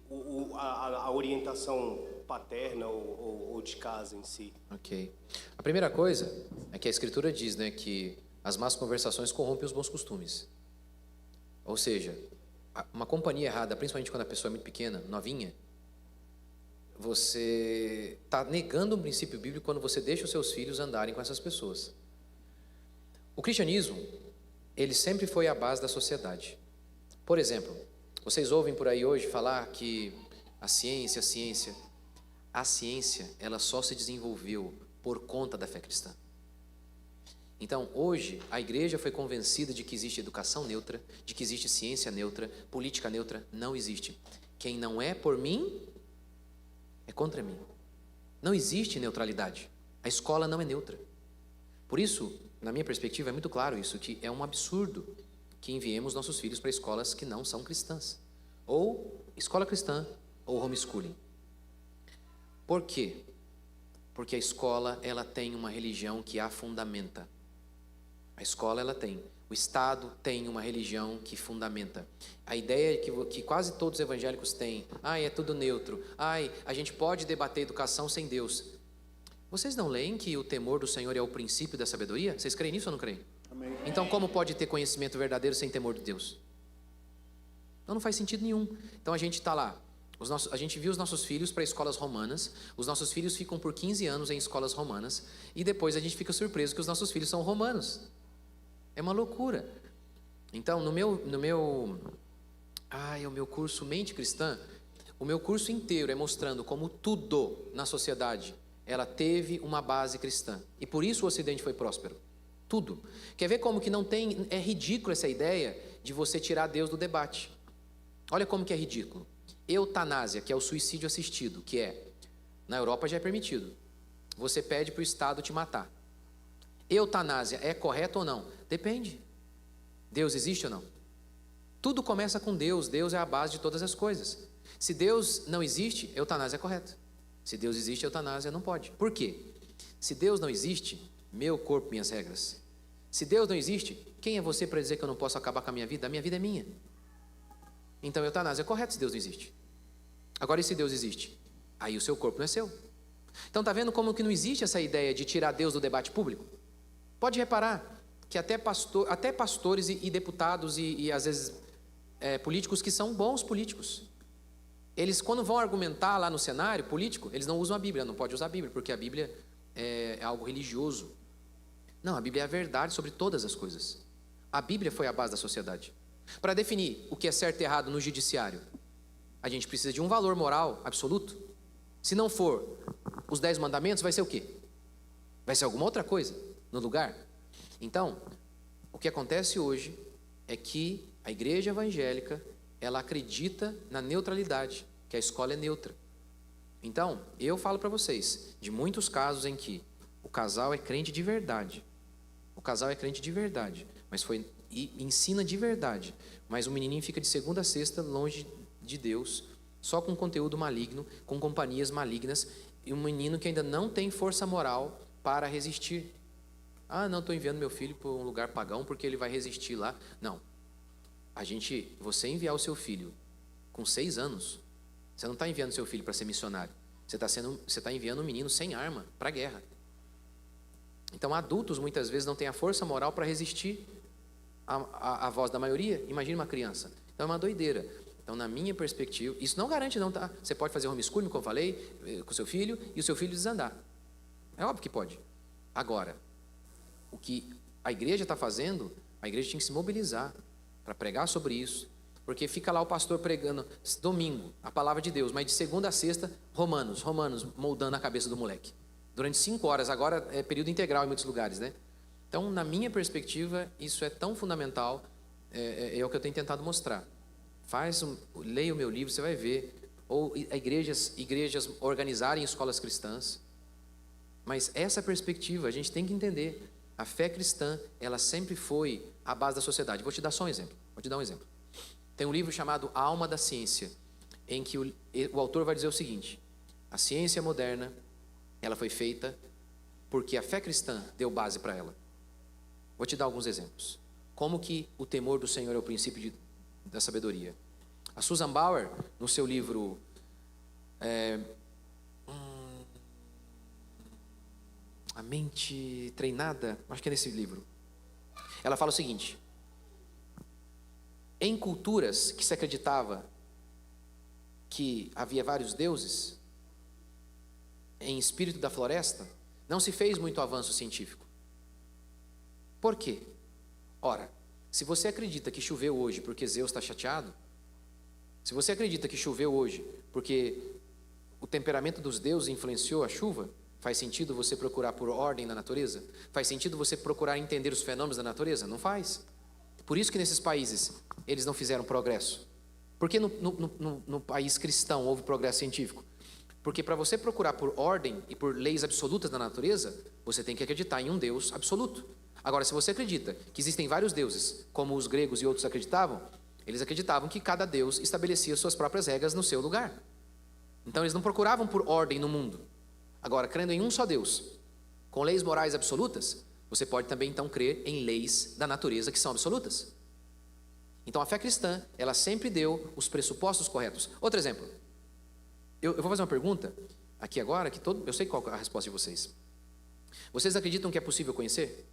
a orientação paterna ou de casa em si. Ok. A primeira coisa é que a Escritura diz, né, que as más conversações corrompem os bons costumes. Ou seja, uma companhia errada, principalmente quando a pessoa é muito pequena, novinha, você está negando um princípio bíblico quando você deixa os seus filhos andarem com essas pessoas. O cristianismo, ele sempre foi a base da sociedade. Por exemplo, vocês ouvem por aí hoje falar que a ciência, ela só se desenvolveu por conta da fé cristã. Então, hoje, a igreja foi convencida de que existe educação neutra, de que existe ciência neutra, política neutra. Não existe. Quem não é por mim, é contra mim. Não existe neutralidade. A escola não é neutra. Por isso, na minha perspectiva, é muito claro isso, que é um absurdo que enviemos nossos filhos para escolas que não são cristãs. Ou escola cristã, ou homeschooling. Por quê? Porque a escola, ela tem uma religião que a fundamenta. A escola, ela tem. O Estado tem uma religião que fundamenta. A ideia que quase todos os evangélicos têm, é tudo neutro, a gente pode debater educação sem Deus. Vocês não leem que o temor do Senhor é o princípio da sabedoria? Vocês creem nisso ou não creem? Amém. Então, como pode ter conhecimento verdadeiro sem temor de Deus? Então, não faz sentido nenhum. Então, a gente está lá. A gente viu os nossos filhos para escolas romanas, os nossos filhos ficam por 15 anos em escolas romanas, e depois a gente fica surpreso que os nossos filhos são romanos. É uma loucura. Então, o meu curso Mente Cristã, O meu curso inteiro é mostrando como tudo na sociedade, ela teve uma base cristã. E por isso o Ocidente foi próspero. Tudo. Quer ver como que não tem... É ridículo essa ideia de você tirar Deus do debate. Olha como que é ridículo. Eutanásia, que é o suicídio assistido, que é... Na Europa já é permitido. Você pede para o Estado te matar. Eutanásia é correto ou não? Depende. Deus existe ou não? Tudo começa com Deus. Deus é a base de todas as coisas. Se Deus não existe, eutanásia é correto. Se Deus existe, eutanásia não pode. Por quê? Se Deus não existe, meu corpo, minhas regras. Se Deus não existe, quem é você para dizer que eu não posso acabar com a minha vida? A minha vida é minha. Então eutanásia é correto se Deus não existe. Agora, e se Deus existe? Aí o seu corpo não é seu. Então está vendo como que não existe essa ideia de tirar Deus do debate público? Pode reparar que até pastores e deputados e às vezes políticos que são bons políticos, eles quando vão argumentar lá no cenário político, eles não usam a Bíblia, não pode usar a Bíblia, porque a Bíblia é algo religioso. Não, a Bíblia é a verdade sobre todas as coisas. A Bíblia foi a base da sociedade. Para definir o que é certo e errado no judiciário, a gente precisa de um valor moral absoluto. Se não for os 10 mandamentos, vai ser o quê? Vai ser alguma outra coisa no lugar? Então, o que acontece hoje é que a igreja evangélica, ela acredita na neutralidade, que a escola é neutra. Então, eu falo para vocês, de muitos casos em que o casal é crente de verdade, mas e ensina de verdade, mas o menininho fica de segunda a sexta longe de Deus, só com conteúdo maligno, com companhias malignas, e um menino que ainda não tem força moral para resistir. Ah, não, estou enviando meu filho para um lugar pagão porque ele vai resistir lá. Não. Você enviar o seu filho com 6 anos, você não está enviando seu filho para ser missionário. Você está enviando um menino sem arma para a guerra. Então, adultos muitas vezes não têm a força moral para resistir à voz da maioria. Imagina uma criança. Então, é uma doideira. Então, na minha perspectiva, isso não garante não, tá? Você pode fazer homeschooling, como eu falei, com seu filho, e o seu filho desandar. É óbvio que pode. Agora, o que a igreja está fazendo, a igreja tinha que se mobilizar para pregar sobre isso, porque fica lá o pastor pregando domingo, a palavra de Deus, mas de segunda a sexta, Romanos, moldando a cabeça do moleque. Durante 5 horas, agora é período integral em muitos lugares, né? Então, na minha perspectiva, isso é tão fundamental, é o que eu tenho tentado mostrar. Leia o meu livro, você vai ver, ou igrejas organizarem escolas cristãs, mas essa perspectiva a gente tem que entender. A fé cristã, ela sempre foi a base da sociedade. Vou te dar um exemplo. Tem um livro chamado A Alma da Ciência, em que o autor vai dizer o seguinte: a ciência moderna, ela foi feita porque a fé cristã deu base para ela. Vou te dar alguns exemplos. Como que o temor do Senhor é o princípio da sabedoria. A Susan Bauer, no seu livro A Mente Treinada, acho que é nesse livro, ela fala o seguinte: em culturas que se acreditava que havia vários deuses, em espírito da floresta, não se fez muito avanço científico. Por quê? Ora, se você acredita que choveu hoje porque Zeus está chateado, se você acredita que choveu hoje porque o temperamento dos deuses influenciou a chuva, faz sentido você procurar por ordem na natureza? Faz sentido você procurar entender os fenômenos da natureza? Não faz. Por isso que nesses países eles não fizeram progresso. Por que no país cristão houve progresso científico? Porque para você procurar por ordem e por leis absolutas da natureza, você tem que acreditar em um Deus absoluto. Agora, se você acredita que existem vários deuses, como os gregos e outros acreditavam, eles acreditavam que cada deus estabelecia suas próprias regras no seu lugar. Então, eles não procuravam por ordem no mundo. Agora, crendo em um só Deus, com leis morais absolutas, você pode também, então, crer em leis da natureza que são absolutas. Então, a fé cristã, ela sempre deu os pressupostos corretos. Outro exemplo. Eu vou fazer uma pergunta aqui agora, eu sei qual é a resposta de vocês. Vocês acreditam que é possível conhecer?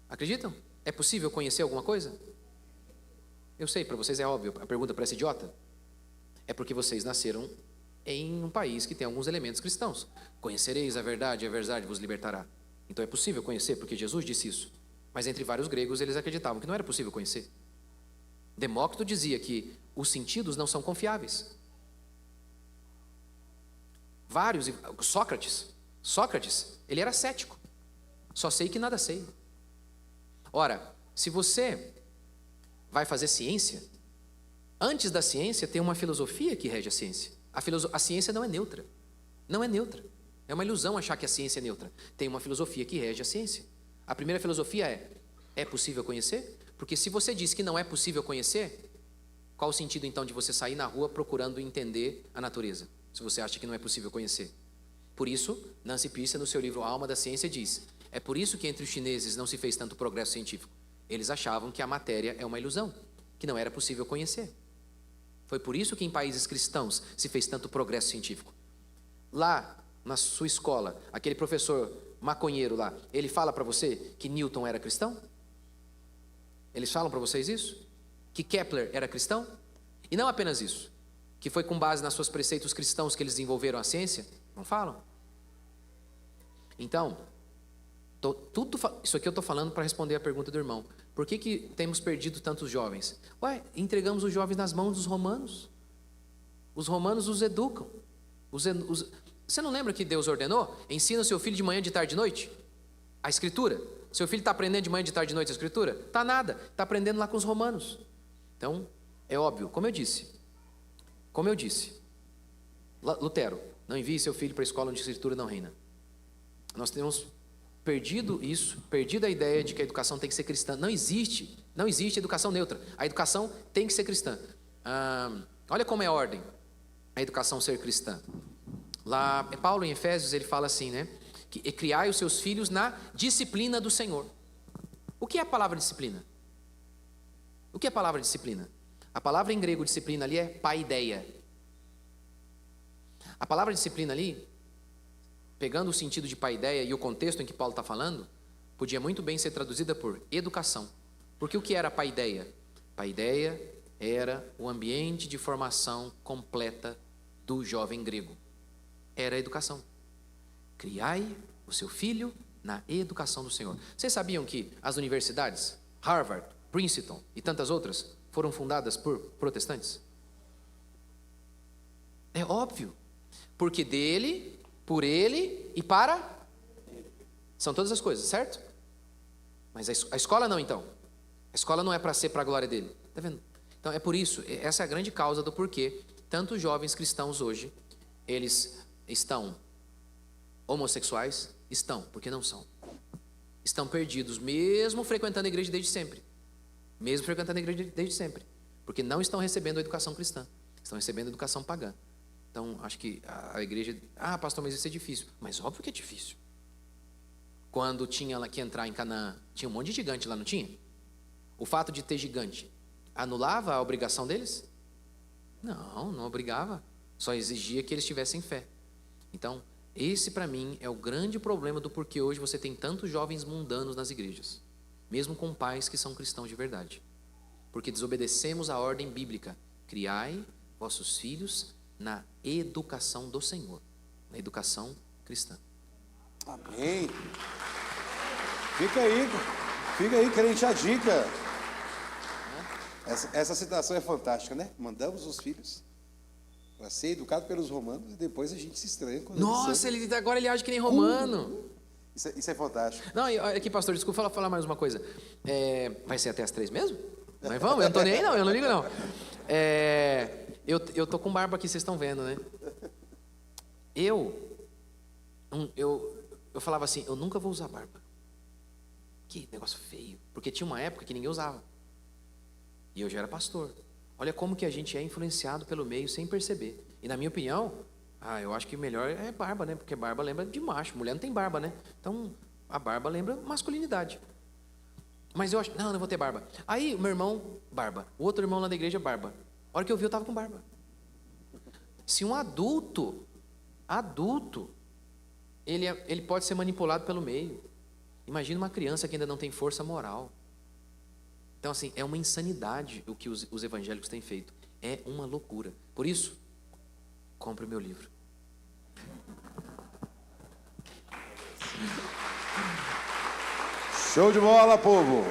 Acreditam? É possível conhecer alguma coisa? Eu sei, para vocês é óbvio, a pergunta parece idiota. É porque vocês nasceram em um país que tem alguns elementos cristãos. Conhecereis a verdade vos libertará. Então é possível conhecer, porque Jesus disse isso. Mas entre vários gregos, eles acreditavam que não era possível conhecer. Demócrito dizia que os sentidos não são confiáveis. Vários. Sócrates, ele era cético. Só sei que nada sei. Ora, se você vai fazer ciência, antes da ciência tem uma filosofia que rege a ciência. A ciência não é neutra. Não é neutra. É uma ilusão achar que a ciência é neutra. Tem uma filosofia que rege a ciência. A primeira filosofia é possível conhecer? Porque se você diz que não é possível conhecer, qual o sentido então de você sair na rua procurando entender a natureza, se você acha que não é possível conhecer? Por isso, Nancy Pearce, no seu livro A Alma da Ciência, diz: é por isso que entre os chineses não se fez tanto progresso científico. Eles achavam que a matéria é uma ilusão, que não era possível conhecer. Foi por isso que em países cristãos se fez tanto progresso científico. Lá, na sua escola, aquele professor maconheiro lá, ele fala para você que Newton era cristão? Eles falam para vocês isso? Que Kepler era cristão? E não apenas isso, que foi com base nos seus preceitos cristãos que eles desenvolveram a ciência? Não falam. Então, isso aqui eu estou falando para responder a pergunta do irmão. Por que temos perdido tantos jovens? Entregamos os jovens nas mãos dos romanos. Os romanos os educam. Você não lembra que Deus ordenou? Ensina o seu filho de manhã, de tarde e de noite a Escritura. Seu filho está aprendendo de manhã, de tarde e de noite a Escritura? Está nada, está aprendendo lá com os romanos. Então, é óbvio, como eu disse, Lutero, não envie seu filho para a escola onde a Escritura não reina. Nós temos perdido isso, perdido a ideia de que a educação tem que ser cristã. Não existe educação neutra. A educação tem que ser cristã. Olha como é a ordem, a educação ser cristã. Lá, Paulo em Efésios, ele fala assim, né? Que criai os seus filhos na disciplina do Senhor. O que é a palavra disciplina? O que é a palavra disciplina? A palavra em grego disciplina ali é paideia. A palavra disciplina ali, pegando o sentido de paideia e o contexto em que Paulo está falando, podia muito bem ser traduzida por educação. Porque o que era paideia? Paideia era o ambiente de formação completa do jovem grego. Era a educação. Criai o seu filho na educação do Senhor. Vocês sabiam que as universidades, Harvard, Princeton e tantas outras, foram fundadas por protestantes? É óbvio. Porque dele, por ele e para... São todas as coisas, certo? Mas a escola não, então. A escola não é para ser para a glória dele. Está vendo? Então é por isso, essa é a grande causa do porquê tantos jovens cristãos hoje, eles estão homossexuais, porque não são. Estão perdidos, mesmo frequentando a igreja desde sempre. Porque não estão recebendo a educação cristã. Estão recebendo a educação pagã. Então, acho que a igreja... pastor, mas isso é difícil. Mas óbvio que é difícil. Quando tinha lá que entrar em Canaã, tinha um monte de gigante lá, não tinha? O fato de ter gigante anulava a obrigação deles? Não obrigava. Só exigia que eles tivessem fé. Então, esse para mim é o grande problema do porquê hoje você tem tantos jovens mundanos nas igrejas, mesmo com pais que são cristãos de verdade. Porque desobedecemos a ordem bíblica: criai vossos filhos na educação do Senhor, na educação cristã. Amém. Fica aí, crente, a dica. Essa citação é fantástica, né? Mandamos os filhos para ser educado pelos romanos e depois a gente se estranha quando Nossa, agora ele age que nem romano. Isso é fantástico. Não, aqui, pastor, desculpa falar mais uma coisa. Vai ser até as 3 mesmo? Mas vamos, eu não tô nem aí não, eu não ligo não. Eu tô com barba aqui, vocês estão vendo, né? Eu falava assim, eu nunca vou usar barba. Que negócio feio. Porque tinha uma época que ninguém usava. E eu já era pastor. Olha como que a gente é influenciado pelo meio sem perceber. E na minha opinião, eu acho que melhor é barba, né? Porque barba lembra de macho. Mulher não tem barba, né? Então, a barba lembra masculinidade. Mas eu acho, não vou ter barba. Aí, o meu irmão, barba. O outro irmão lá da igreja, barba. A hora que eu vi, eu estava com barba. Se um adulto, ele pode ser manipulado pelo meio. Imagina uma criança que ainda não tem força moral. Então, assim, é uma insanidade o que os evangélicos têm feito. É uma loucura. Por isso, compre o meu livro. Show de bola, povo!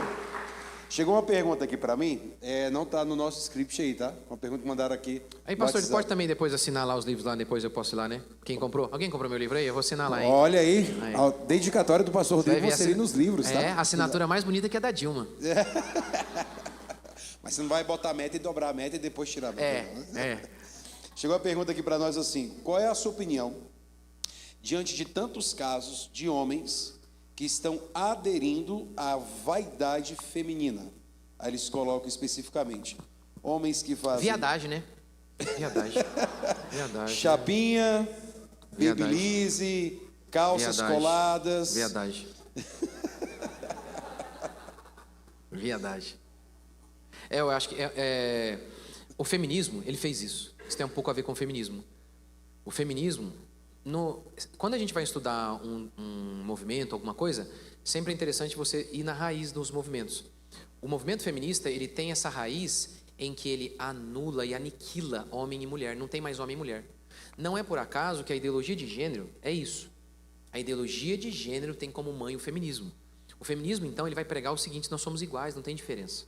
Chegou uma pergunta aqui para mim, não está no nosso script aí, tá? Uma pergunta que mandaram aqui. Aí, pastor, ele pode também depois assinar lá os livros lá, depois eu posso ir lá, né? Quem comprou? Alguém comprou meu livro aí? Eu vou assinar lá, hein? Olha aí, Aí. a dedicatória do pastor Rodrigo, Vai ver você ali nos livros, tá? É, a assinatura mais bonita que a da Dilma. Mas você não vai botar a meta e dobrar a meta e depois tirar a meta. não, né? É. Chegou a pergunta aqui para nós assim: qual é a sua opinião diante de tantos casos de homens que estão aderindo à vaidade feminina? Aí eles colocam especificamente homens que fazem Viadagem, né? Viadagem. Viadagem. chapinha, Viadagem. babyliss, calças Viadagem. coladas. Viadagem. Viadagem. Eu acho que o feminismo, ele fez isso. Isso tem um pouco a ver com o feminismo. O feminismo, quando a gente vai estudar um movimento, alguma coisa, sempre é interessante você ir na raiz dos movimentos. O movimento feminista, ele tem essa raiz em que ele anula e aniquila homem e mulher. Não tem mais homem e mulher. Não é por acaso que a ideologia de gênero é isso. A ideologia de gênero tem como mãe o feminismo. O feminismo, então, ele vai pregar o seguinte: nós somos iguais, não tem diferença.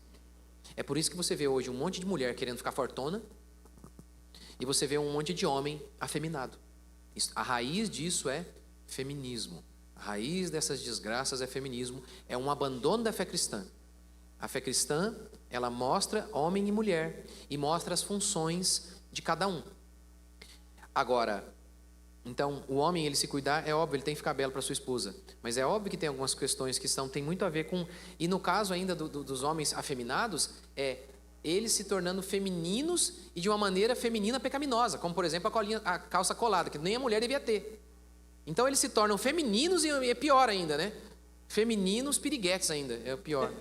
É por isso que você vê hoje um monte de mulher querendo ficar fortona e você vê um monte de homem afeminado. A raiz disso é feminismo. A raiz dessas desgraças é feminismo. É um abandono da fé cristã. A fé cristã, ela mostra homem e mulher e mostra as funções de cada um. Agora, então, o homem, ele se cuidar, é óbvio, ele tem que ficar belo para sua esposa. Mas é óbvio que tem algumas questões que tem muito a ver com... E no caso ainda dos homens afeminados, eles se tornando femininos e de uma maneira feminina pecaminosa. Como, por exemplo, a calça colada, que nem a mulher devia ter. Então, eles se tornam femininos e é pior ainda, né? Femininos piriguetes ainda, é o pior.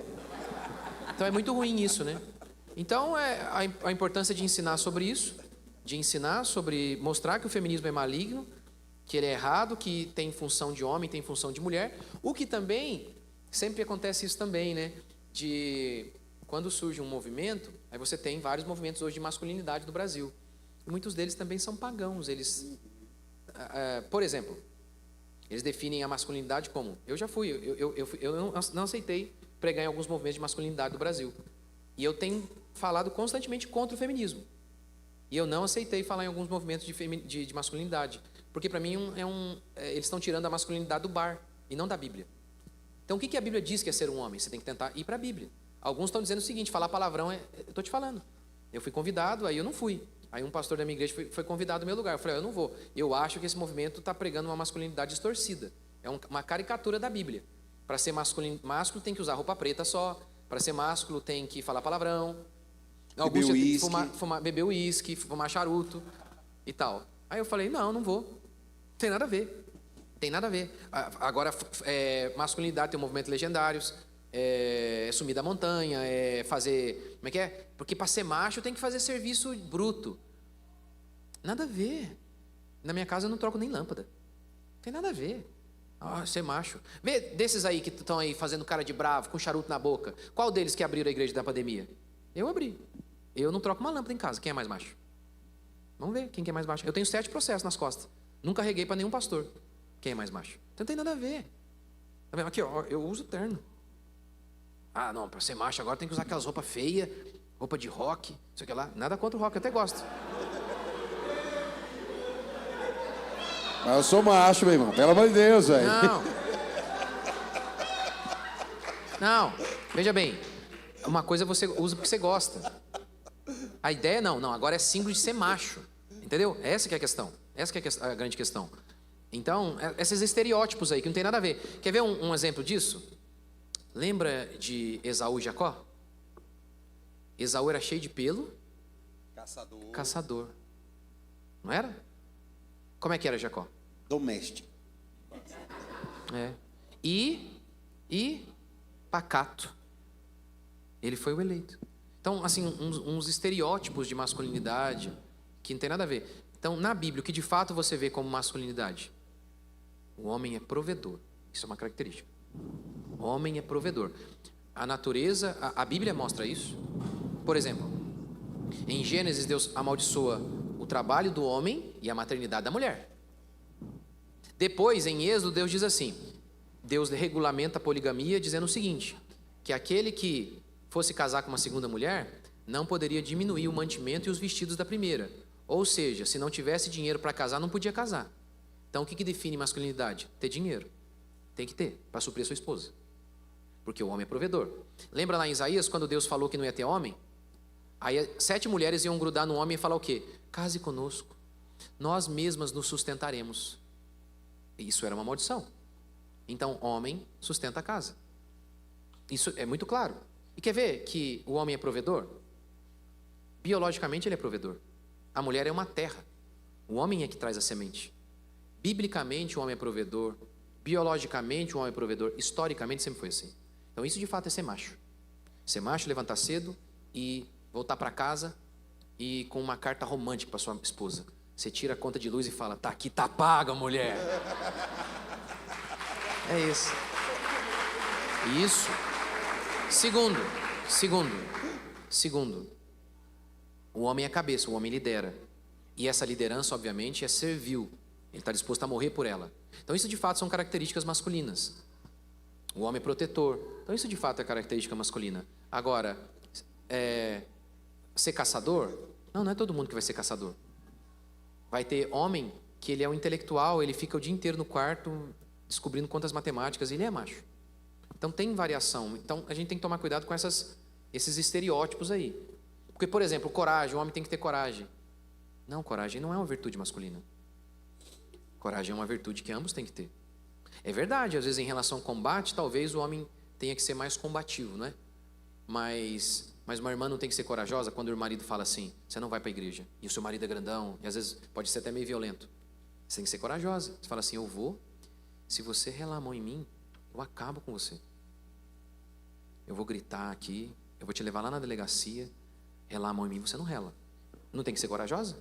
Então, é muito ruim isso, né? Então, a importância de ensinar sobre isso, de ensinar sobre mostrar que o feminismo é maligno, que ele é errado, que tem função de homem, tem função de mulher. O que também, sempre acontece isso também, né? Quando surge um movimento, aí você tem vários movimentos hoje de masculinidade do Brasil. E muitos deles também são pagãos. Eles, por exemplo, eles definem a masculinidade como... Eu já fui, eu não aceitei pregar em alguns movimentos de masculinidade do Brasil. E eu tenho falado constantemente contra o feminismo. E eu não aceitei falar em alguns movimentos de masculinidade. Porque para mim eles estão tirando a masculinidade do bar e não da Bíblia. Então o que a Bíblia diz que é ser um homem? Você tem que tentar ir para a Bíblia. Alguns estão dizendo o seguinte: falar palavrão eu estou te falando. Eu fui convidado, aí eu não fui. Aí um pastor da minha igreja foi convidado no meu lugar. Eu falei: eu não vou. Eu acho que esse movimento está pregando uma masculinidade distorcida. É uma caricatura da Bíblia. Para ser másculo tem que usar roupa preta só. Para ser másculo tem que falar palavrão. Alguns tem que beber uísque, fumar charuto e tal. Aí eu falei: não vou. Não tem nada a ver. Tem nada a ver. Agora, masculinidade tem um movimento legendários. Sumir da montanha, fazer... Como é que é? Porque para ser macho tem que fazer serviço bruto. Nada a ver. Na minha casa eu não troco nem lâmpada. Não tem nada a ver. Ser macho. Vê desses aí que estão aí fazendo cara de bravo, com charuto na boca. Qual deles que abriram a igreja da pandemia? Eu abri. Eu não troco uma lâmpada em casa. Quem é mais macho? Vamos ver quem que é mais macho. Eu tenho 7 processos nas costas. Nunca reguei para nenhum pastor. Quem é mais macho? Então não tem nada a ver. Aqui, ó, eu uso terno. Não, para ser macho agora tem que usar aquelas roupas feias, roupa de rock, não sei o que lá. Nada contra o rock, eu até gosto. Mas eu sou macho, meu irmão, pelo amor de Deus, velho. Não, veja bem. Uma coisa você usa porque você gosta. A ideia não, agora é símbolo de ser macho. Entendeu? Essa que é a questão. Essa que é a grande questão. Então, esses estereótipos aí que não tem nada a ver. Quer ver um exemplo disso? Lembra de Esaú e Jacó? Esaú era cheio de pelo. Caçador. Não era? Como é que era Jacó? Doméstico. E pacato. Ele foi o eleito. Então, assim, uns estereótipos de masculinidade que não tem nada a ver. Então, na Bíblia, o que de fato você vê como masculinidade? O homem é provedor. Isso é uma característica. O homem é provedor. A natureza, a Bíblia mostra isso. Por exemplo, em Gênesis, Deus amaldiçoa o trabalho do homem e a maternidade da mulher. Depois, em Êxodo, Deus diz assim: Deus regulamenta a poligamia dizendo o seguinte, que aquele que fosse casar com uma segunda mulher, não poderia diminuir o mantimento e os vestidos da primeira. Ou seja, se não tivesse dinheiro para casar, não podia casar. Então, o que define masculinidade? Ter dinheiro. Tem que ter, para suprir a sua esposa. Porque o homem é provedor. Lembra lá em Isaías, quando Deus falou que não ia ter homem? Aí 7 mulheres iam grudar no homem e falar o quê? Case conosco. Nós mesmas nos sustentaremos. Isso era uma maldição. Então, homem sustenta a casa. Isso é muito claro. E quer ver que o homem é provedor? Biologicamente ele é provedor. A mulher é uma terra. O homem é que traz a semente. Biblicamente o homem é provedor. Biologicamente o homem é provedor. Historicamente sempre foi assim. Então isso de fato é ser macho. Ser macho, levantar cedo e voltar para casa e com uma carta romântica para sua esposa. Você tira a conta de luz e fala, tá aqui, tá paga, mulher. É isso. Isso. Segundo, o homem é cabeça, o homem lidera. E essa liderança, obviamente, é servil. Ele está disposto a morrer por ela. Então isso de fato são características masculinas. O homem é protetor. Então isso de fato é característica masculina. Agora, ser caçador? Não é todo mundo que vai ser caçador. Vai ter homem que ele é um intelectual, ele fica o dia inteiro no quarto descobrindo contas matemáticas e ele é macho. Então tem variação. Então a gente tem que tomar cuidado com esses estereótipos aí. Porque, por exemplo, coragem, o homem tem que ter coragem. Não, coragem não é uma virtude masculina. Coragem é uma virtude que ambos têm que ter. É verdade, às vezes em relação ao combate, talvez o homem tenha que ser mais combativo, não é? Mas uma irmã não tem que ser corajosa quando o marido fala assim, você não vai para a igreja, e o seu marido é grandão, e às vezes pode ser até meio violento. Você tem que ser corajosa. Você fala assim, eu vou, se você relar a mão em mim, eu acabo com você. Eu vou gritar aqui, eu vou te levar lá na delegacia, relar a mão em mim, você não rela. Não tem que ser corajosa?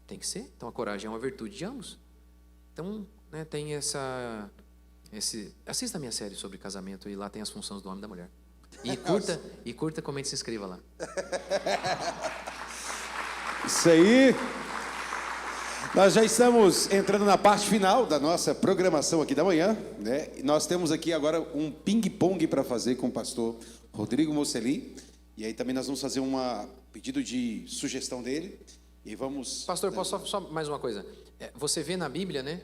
Tem que ser. Então a coragem é uma virtude de ambos. Então, né, tem assista a minha série sobre casamento e lá tem as funções do homem e da mulher. E curta, comente e se inscreva lá. Isso aí. Nós já estamos entrando na parte final da nossa programação aqui da manhã, né? E nós temos aqui agora um ping-pong para fazer com o pastor Rodrigo Mosselli. E aí também nós vamos fazer um pedido de sugestão dele. E vamos... Pastor, posso só mais uma coisa? Você vê na Bíblia, né?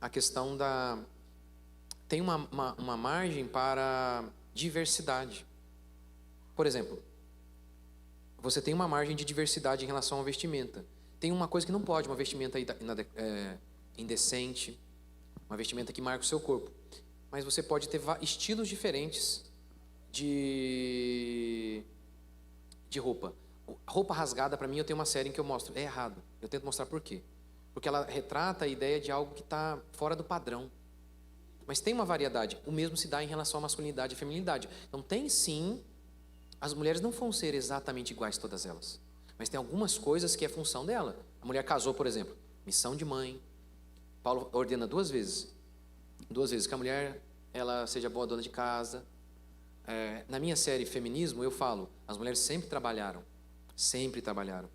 A questão da... Tem uma margem para diversidade. Por exemplo, você tem uma margem de diversidade em relação à vestimenta. Tem uma coisa que não pode, uma vestimenta indecente, uma vestimenta que marca o seu corpo. Mas você pode ter estilos diferentes de roupa. Roupa rasgada, para mim, eu tenho uma série em que eu mostro. É errado. Eu tento mostrar por quê. Porque ela retrata a ideia de algo que está fora do padrão. Mas tem uma variedade. O mesmo se dá em relação à masculinidade e à feminilidade. Então tem sim, as mulheres não vão ser exatamente iguais todas elas. Mas tem algumas coisas que é função dela. A mulher casou, por exemplo, missão de mãe. Paulo ordena 2 vezes. 2 vezes que a mulher ela seja boa dona de casa. Na minha série Feminismo eu falo, as mulheres sempre trabalharam. Sempre trabalharam.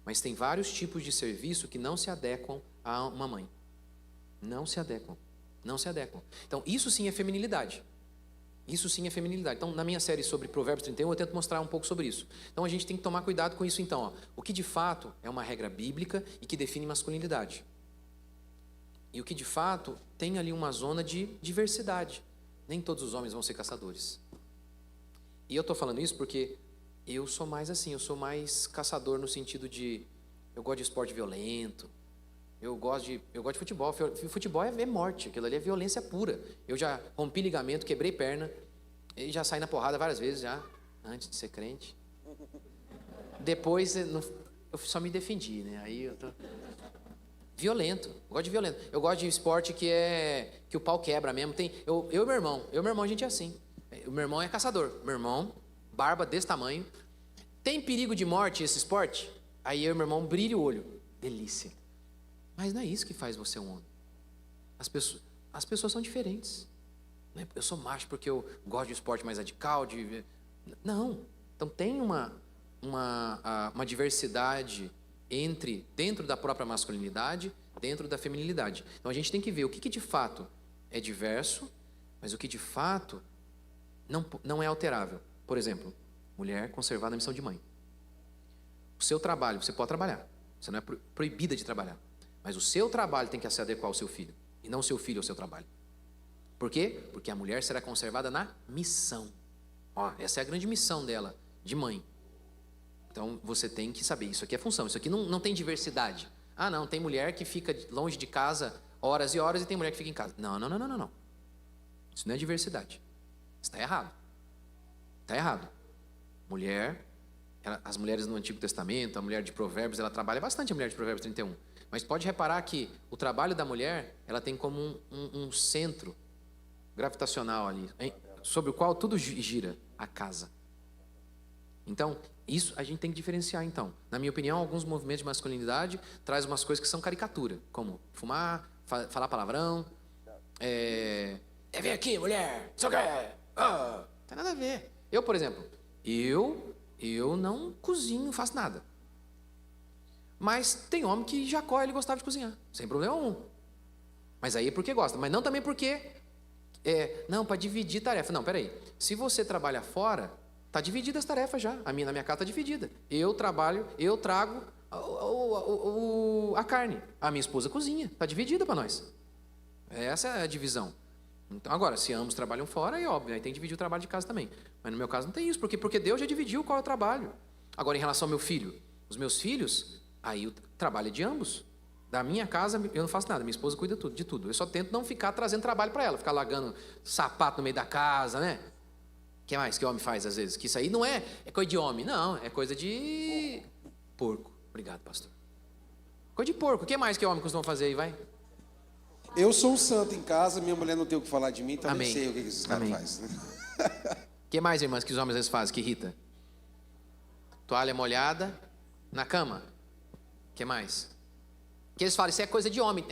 Mas tem vários tipos de serviço que não se adequam a uma mãe. Não se adequam. Não se adequam. Então, isso sim é feminilidade. Isso sim é feminilidade. Então, na minha série sobre Provérbios 31, eu tento mostrar um pouco sobre isso. Então, a gente tem que tomar cuidado com isso. Então, o que de fato é uma regra bíblica e que define masculinidade. E o que de fato tem ali uma zona de diversidade. Nem todos os homens vão ser caçadores. E eu estou falando isso porque eu sou mais assim, eu sou mais caçador no sentido de... Eu gosto de esporte violento. Eu gosto de futebol. Futebol é morte, aquilo ali é violência pura. Eu já rompi ligamento, quebrei perna, e já saí na porrada várias vezes já, antes de ser crente. Depois, eu só me defendi, né? Aí eu tô... Violento, eu gosto de violento. Eu gosto de esporte que o pau quebra mesmo. Eu e meu irmão, a gente é assim. O meu irmão é caçador. Meu irmão, barba desse tamanho. Tem perigo de morte esse esporte? Aí eu e meu irmão brilha o olho. Delícia. Mas não é isso que faz você um homem. As pessoas são diferentes. Eu sou macho porque eu gosto de esporte mais radical. Não. Então tem uma diversidade dentro da própria masculinidade, dentro da feminilidade. Então a gente tem que ver o que de fato é diverso, mas o que de fato não é alterável. Por exemplo, Mulher conservada na missão de mãe. O seu trabalho, você pode trabalhar. Você não é proibida de trabalhar. Mas o seu trabalho tem que se adequar ao seu filho. E não o seu filho ao seu trabalho. Por quê? Porque a mulher será conservada na missão. Ó, essa é a grande missão dela, de mãe. Então, você tem que saber, isso aqui é função. Isso aqui não tem diversidade. Ah, não, tem mulher que fica longe de casa horas e horas e tem mulher que fica em casa. Não. Isso não é diversidade. Está errado. Está errado. Mulher, as mulheres no Antigo Testamento, a mulher de Provérbios, ela trabalha bastante, a mulher de Provérbios 31. Mas pode reparar que o trabalho da mulher, ela tem como um centro gravitacional ali, sobre o qual tudo gira, a casa. Então, isso a gente tem que diferenciar, então. Na minha opinião, alguns movimentos de masculinidade trazem umas coisas que são caricatura, como fumar, falar palavrão, vem aqui, mulher, só quer, não tem nada a ver. Eu, por exemplo, eu não cozinho, não faço nada. Mas tem homem que Jacó, ele gostava de cozinhar, sem problema algum. Mas aí é porque gosta, mas não também porque... não, para dividir tarefa. Não, peraí. Se você trabalha fora, está dividida as tarefas já. Na minha casa está dividida. Eu trabalho, eu trago a carne. A minha esposa cozinha. Está dividida para nós. Essa é a divisão. Então, agora, se ambos trabalham fora, é óbvio. Aí tem que dividir o trabalho de casa também. Mas no meu caso não tem isso. Porque Deus já dividiu qual é o trabalho. Agora, em relação ao meu filho. Os meus filhos, aí o trabalho é de ambos. Da minha casa, eu não faço nada. Minha esposa cuida de tudo. Eu só tento não ficar trazendo trabalho para ela. Ficar largando sapato no meio da casa, né? O que mais que o homem faz, às vezes? Que isso aí não é coisa de homem. Não, é coisa de... porco. Obrigado, pastor. Coisa de porco. O que mais que o homem costuma fazer aí, vai? Eu sou um santo em casa, minha mulher não tem o que falar de mim, então Amém. nem sei o que esses caras fazem. O que mais, irmãs, que os homens às vezes fazem, que irrita? Toalha molhada na cama. O que mais? Que eles falam, isso é coisa de homem.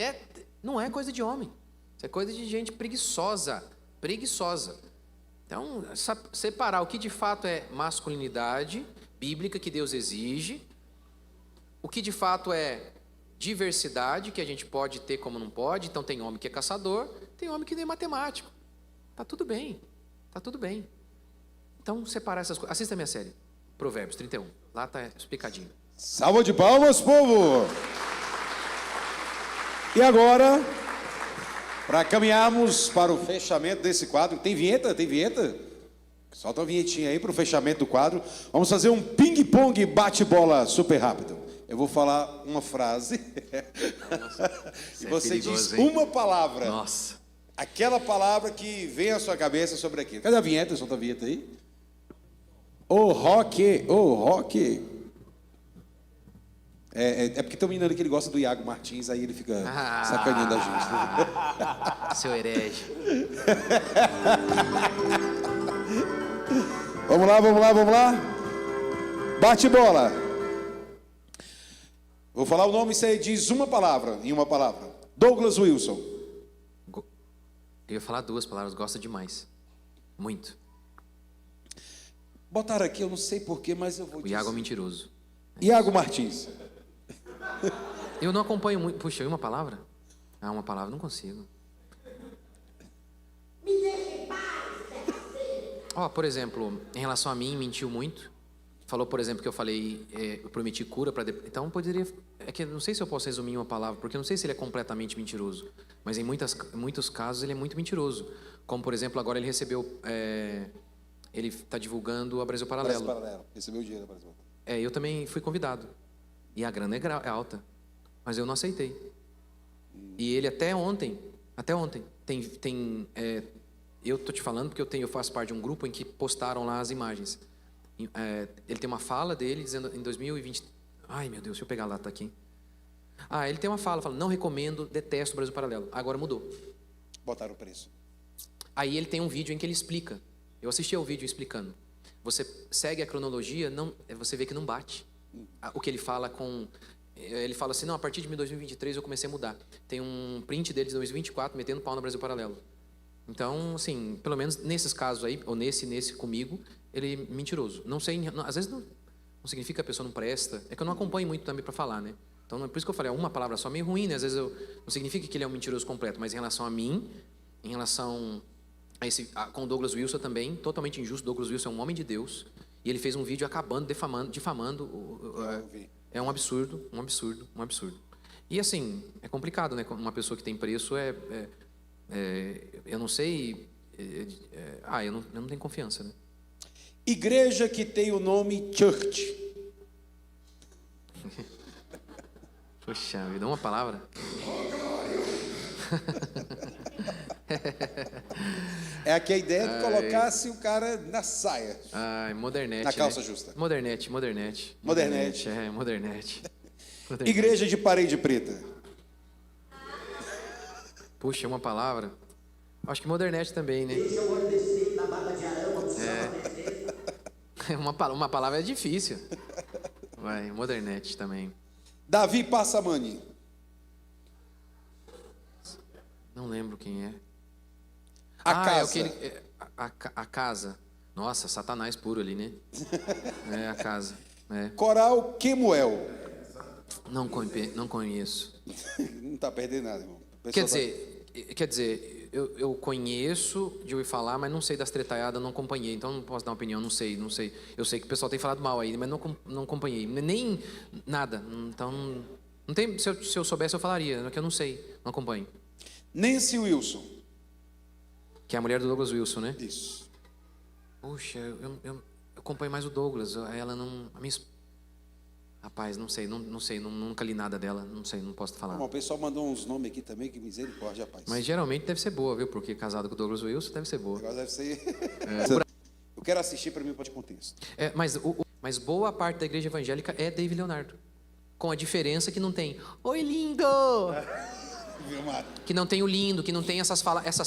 Não é coisa de homem. Isso é coisa de gente preguiçosa. Preguiçosa. Então, separar o que de fato é masculinidade bíblica que Deus exige, o que de fato é diversidade que a gente pode ter como não pode. Então, tem homem que é caçador, tem homem que é matemático. Tá tudo bem. Tá tudo bem. Então, separar essas coisas. Assista a minha série, Provérbios 31. Lá tá explicadinho. Salva de palmas, povo! E agora, para caminharmos para o fechamento desse quadro, tem vinheta? Tem vinheta? Solta uma vinhetinha aí para o fechamento do quadro. Vamos fazer um ping-pong bate-bola super rápido. Eu vou falar uma frase e você perigoso, diz hein? uma palavra. Nossa. Aquela palavra que vem à sua cabeça sobre aquilo. Cadê a vinheta? Solta a vinheta aí. Ô, rock, ô, rock. É porque tem um menino ali que ele gosta do Iago Martins, aí ele fica sacaninhando a gente. Né? Seu herege. Vamos lá. Bate bola. Vou falar o nome e você diz uma palavra, em uma palavra. Douglas Wilson. Eu ia falar duas palavras, gosta demais. Muito. Botaram aqui, eu não sei porquê, mas eu vou O dizer. Iago é mentiroso. Iago Martins. Eu não acompanho muito. Puxa, uma palavra? Uma palavra, não consigo. Por exemplo, em relação a mim, mentiu muito. Falou, por exemplo, que eu falei, eu prometi cura para... Então, poderia... É que eu não sei se eu posso resumir em uma palavra, porque eu não sei se ele é completamente mentiroso. Mas em muitos casos ele é muito mentiroso. Como, por exemplo, agora ele recebeu... ele está divulgando a Brasil Paralelo. Brasil Paralelo. Recebeu o dinheiro da Brasil. Eu também fui convidado. E a grana é alta. Mas eu não aceitei. E ele até ontem, eu tô te falando porque eu faço parte de um grupo em que postaram lá as imagens. Ele tem uma fala dele dizendo em 2020... Ai, meu Deus, deixa eu pegar lá, tá aqui. Ele tem uma fala, não recomendo, detesto o Brasil Paralelo. Agora mudou. Botaram o preço. Aí ele tem um vídeo em que ele explica. Eu assisti ao vídeo explicando. Você segue a cronologia, você vê que não bate. O que ele fala ele fala assim, não, a partir de 2023 eu comecei a mudar. Tem um print dele de 2024 metendo pau no Brasil Paralelo. Então, assim, pelo menos nesses casos aí, ou nesse comigo, ele é mentiroso. Não sei, às vezes não significa que a pessoa não presta. É que eu não acompanho muito também para falar, né? Então, é por isso que eu falei, uma palavra só meio ruim, né? Às vezes não significa que ele é um mentiroso completo, mas em relação a mim, em relação a com o Douglas Wilson também, totalmente injusto. Douglas Wilson é um homem de Deus. E ele fez um vídeo acabando, difamando. Eu vi. É um absurdo, um absurdo, um absurdo. E assim, é complicado, né? Uma pessoa que tem preço eu não sei. Eu não tenho confiança, né? Igreja que tem o nome Church. Poxa vida, uma palavra. É aqui a ideia de colocasse o cara na saia. Ai, modernete. Na calça né? justa. Modernete. Modernete. Modernete. Igreja de parede preta. Puxa, uma palavra. Acho que modernete também, né? Uma palavra é difícil. Vai, modernete também. Davi Passamani. Não lembro quem é. A casa. É aquele, a casa. Nossa, Satanás puro ali, né? É a casa. É. Coral Quemuel. Não conheço. Não está perdendo nada, irmão. Quer dizer, eu conheço de ouvir falar, mas não sei das tretaiadas, não acompanhei. Então não posso dar uma opinião, não sei. Eu sei que o pessoal tem falado mal aí, mas não acompanhei. Nem nada. Então, não tem, se eu soubesse, eu falaria, é que eu não sei, não acompanho. Nancy Wilson. Que é a mulher do Douglas Wilson, né? Isso. Puxa, eu acompanho mais o Douglas. Ela não... Rapaz, não sei, nunca li nada dela, não sei, não posso falar. Bom, o pessoal mandou uns nomes aqui também, que misericórdia, rapaz. Mas geralmente deve ser boa, viu? Porque casado com o Douglas Wilson deve ser boa. Agora deve ser... Eu quero assistir para mim pode contexto. Mas boa parte da igreja evangélica é David Leonardo. Com a diferença que não tem "Oi, lindo!" Que não tem o lindo, que não tem essas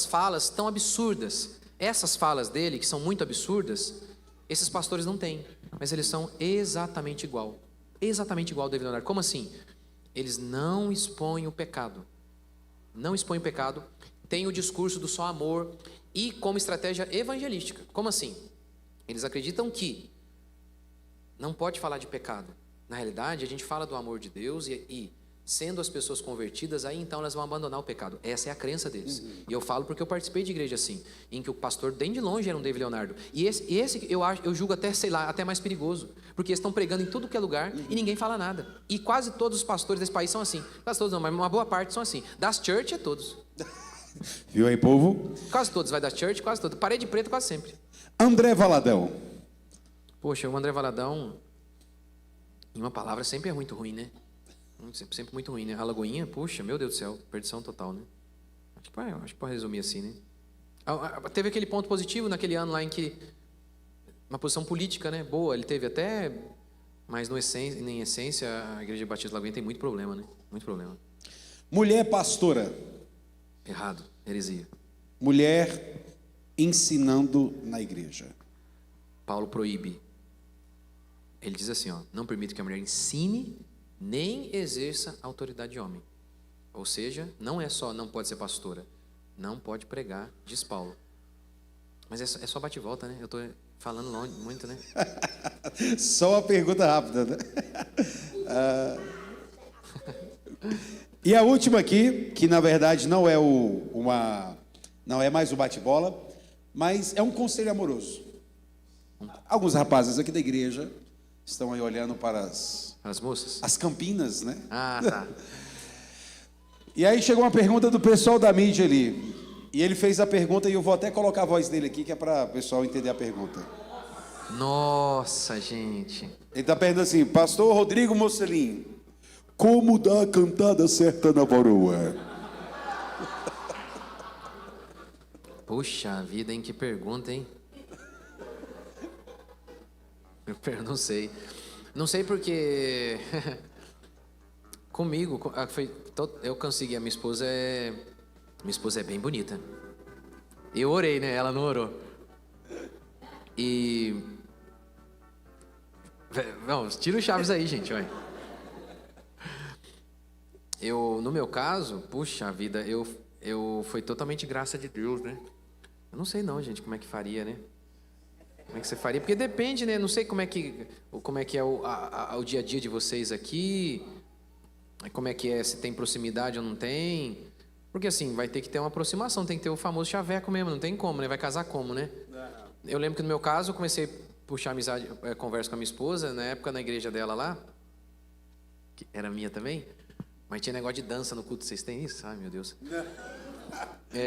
falas tão absurdas. Essas falas dele, que são muito absurdas, esses pastores não têm. Mas eles são exatamente igual. Exatamente igual ao David Leonardo. Como assim? Eles não expõem o pecado. Não expõem o pecado. Tem o discurso do só amor. E como estratégia evangelística. Como assim? Eles acreditam que não pode falar de pecado. Na realidade, a gente fala do amor de Deus e sendo as pessoas convertidas, aí então elas vão abandonar o pecado. Essa é a crença deles. E eu falo porque eu participei de igreja assim, em que o pastor, bem de longe, era um David Leonardo. E esse eu julgo até, sei lá, até mais perigoso. Porque eles estão pregando em tudo que é lugar e ninguém fala nada. E quase todos os pastores desse país são assim. Quase todos não, mas uma boa parte são assim. Das church é todos. Viu aí, povo? Quase todos, vai da church, quase todos. Parede preta quase sempre. André Valadão. Poxa, o André Valadão, em uma palavra, sempre é muito ruim, né? Sempre muito ruim, né? A Lagoinha, puxa, meu Deus do céu, perdição total, né? Acho que pode resumir assim, né? Teve aquele ponto positivo naquele ano lá em que uma posição política, né? Boa, ele teve até, mas em essência, a Igreja Batista Lagoinha tem muito problema, né? Muito problema. Mulher pastora. Errado, heresia. Mulher ensinando na igreja. Paulo proíbe. Ele diz assim, ó, não permito que a mulher ensine nem exerça autoridade de homem. Ou seja, não é só não pode ser pastora, não pode pregar, diz Paulo. Mas é só bate e volta, né? Eu estou falando longe, muito, né? Só uma pergunta rápida, né? E a última aqui, que na verdade não é não é mais o bate-bola, mas é um conselho amoroso. Alguns rapazes aqui da igreja estão aí olhando para as moças? As Campinas, né? Ah, tá. E aí chegou uma pergunta do pessoal da mídia ali. E ele fez a pergunta e eu vou até colocar a voz dele aqui, que é para o pessoal entender a pergunta. Nossa, gente. Ele está perguntando assim, pastor Rodrigo Mocelin, como dar a cantada certa na varoa? Puxa vida, hein? Que pergunta, hein? Eu não sei. Não sei porque comigo eu consegui. Minha esposa é bem bonita. Eu orei, né? Ela não orou. E vamos, tira o Chaves aí, gente, olha. No meu caso, puxa vida, foi totalmente graça de Deus, né? Eu não sei não, gente, como é que faria, né? Como é que você faria? Porque depende, né? Não sei como é que é o dia a dia de vocês aqui, como é que é, se tem proximidade ou não tem. Porque assim, vai ter que ter uma aproximação, tem que ter o famoso chaveco mesmo, não tem como, né? Vai casar como, né? Eu lembro que no meu caso, eu comecei puxar amizade, conversa com a minha esposa, na época na igreja dela lá, que era minha também, mas tinha negócio de dança no culto, vocês têm isso? Ai, meu Deus.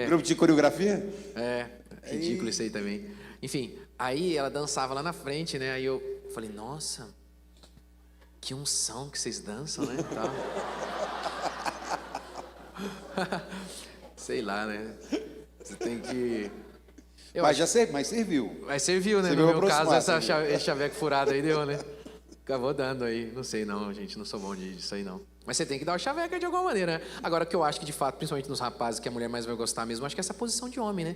Grupo de coreografia? Ridículo isso aí também. Enfim, aí ela dançava lá na frente, né? Aí eu falei, nossa, que unção que vocês dançam, né? Sei lá, né? Você tem que... Mas serviu. Mas serviu, né? Serviu No meu aproximar, caso, serviu. esse chaveco furado aí deu, né? Acabou dando aí. Não sei não, gente. Não sou bom disso aí, não. Mas você tem que dar o chaveco de alguma maneira, né? Agora, o que eu acho que, de fato, principalmente nos rapazes, que a mulher mais vai gostar mesmo, acho que é essa posição de homem, né?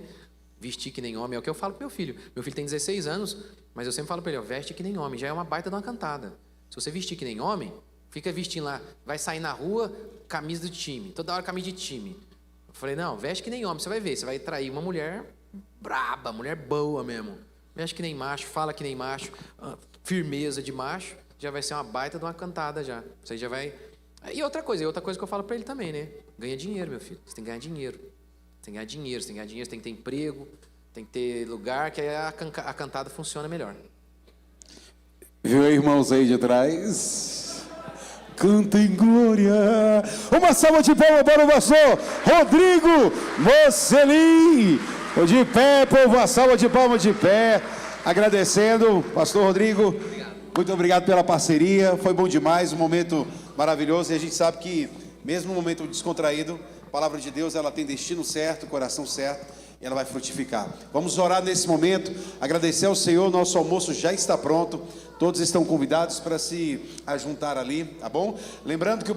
Vestir que nem homem é o que eu falo pro meu filho. Meu filho tem 16 anos, mas eu sempre falo pra ele, ó, veste que nem homem. Já é uma baita de uma cantada. Se você vestir que nem homem, fica vestindo lá, vai sair na rua, camisa do time. Toda hora camisa de time. Eu falei, não, veste que nem homem, você vai ver. Você vai trair uma mulher braba, mulher boa mesmo. Veste que nem macho, fala que nem macho, firmeza de macho, já vai ser uma baita de uma cantada já. Você já vai... E outra coisa que eu falo pra ele também, né? Ganha dinheiro, meu filho. Você tem que ganhar dinheiro. Você tem que ganhar dinheiro, você tem que ter emprego, tem que ter lugar, que aí a cantada funciona melhor. Viu, irmãos aí de trás? Canta em glória. Uma salva de palmas para o pastor Rodrigo Mocelin. De pé, povo, uma salva de palmas de pé. Agradecendo, pastor Rodrigo. Muito obrigado pela parceria. Foi bom demais, um momento maravilhoso. E a gente sabe que, mesmo no momento descontraído, a palavra de Deus, ela tem destino certo, coração certo, e ela vai frutificar. Vamos orar nesse momento, agradecer ao Senhor. Nosso almoço já está pronto. Todos estão convidados para se ajuntar ali, tá bom? Lembrando que o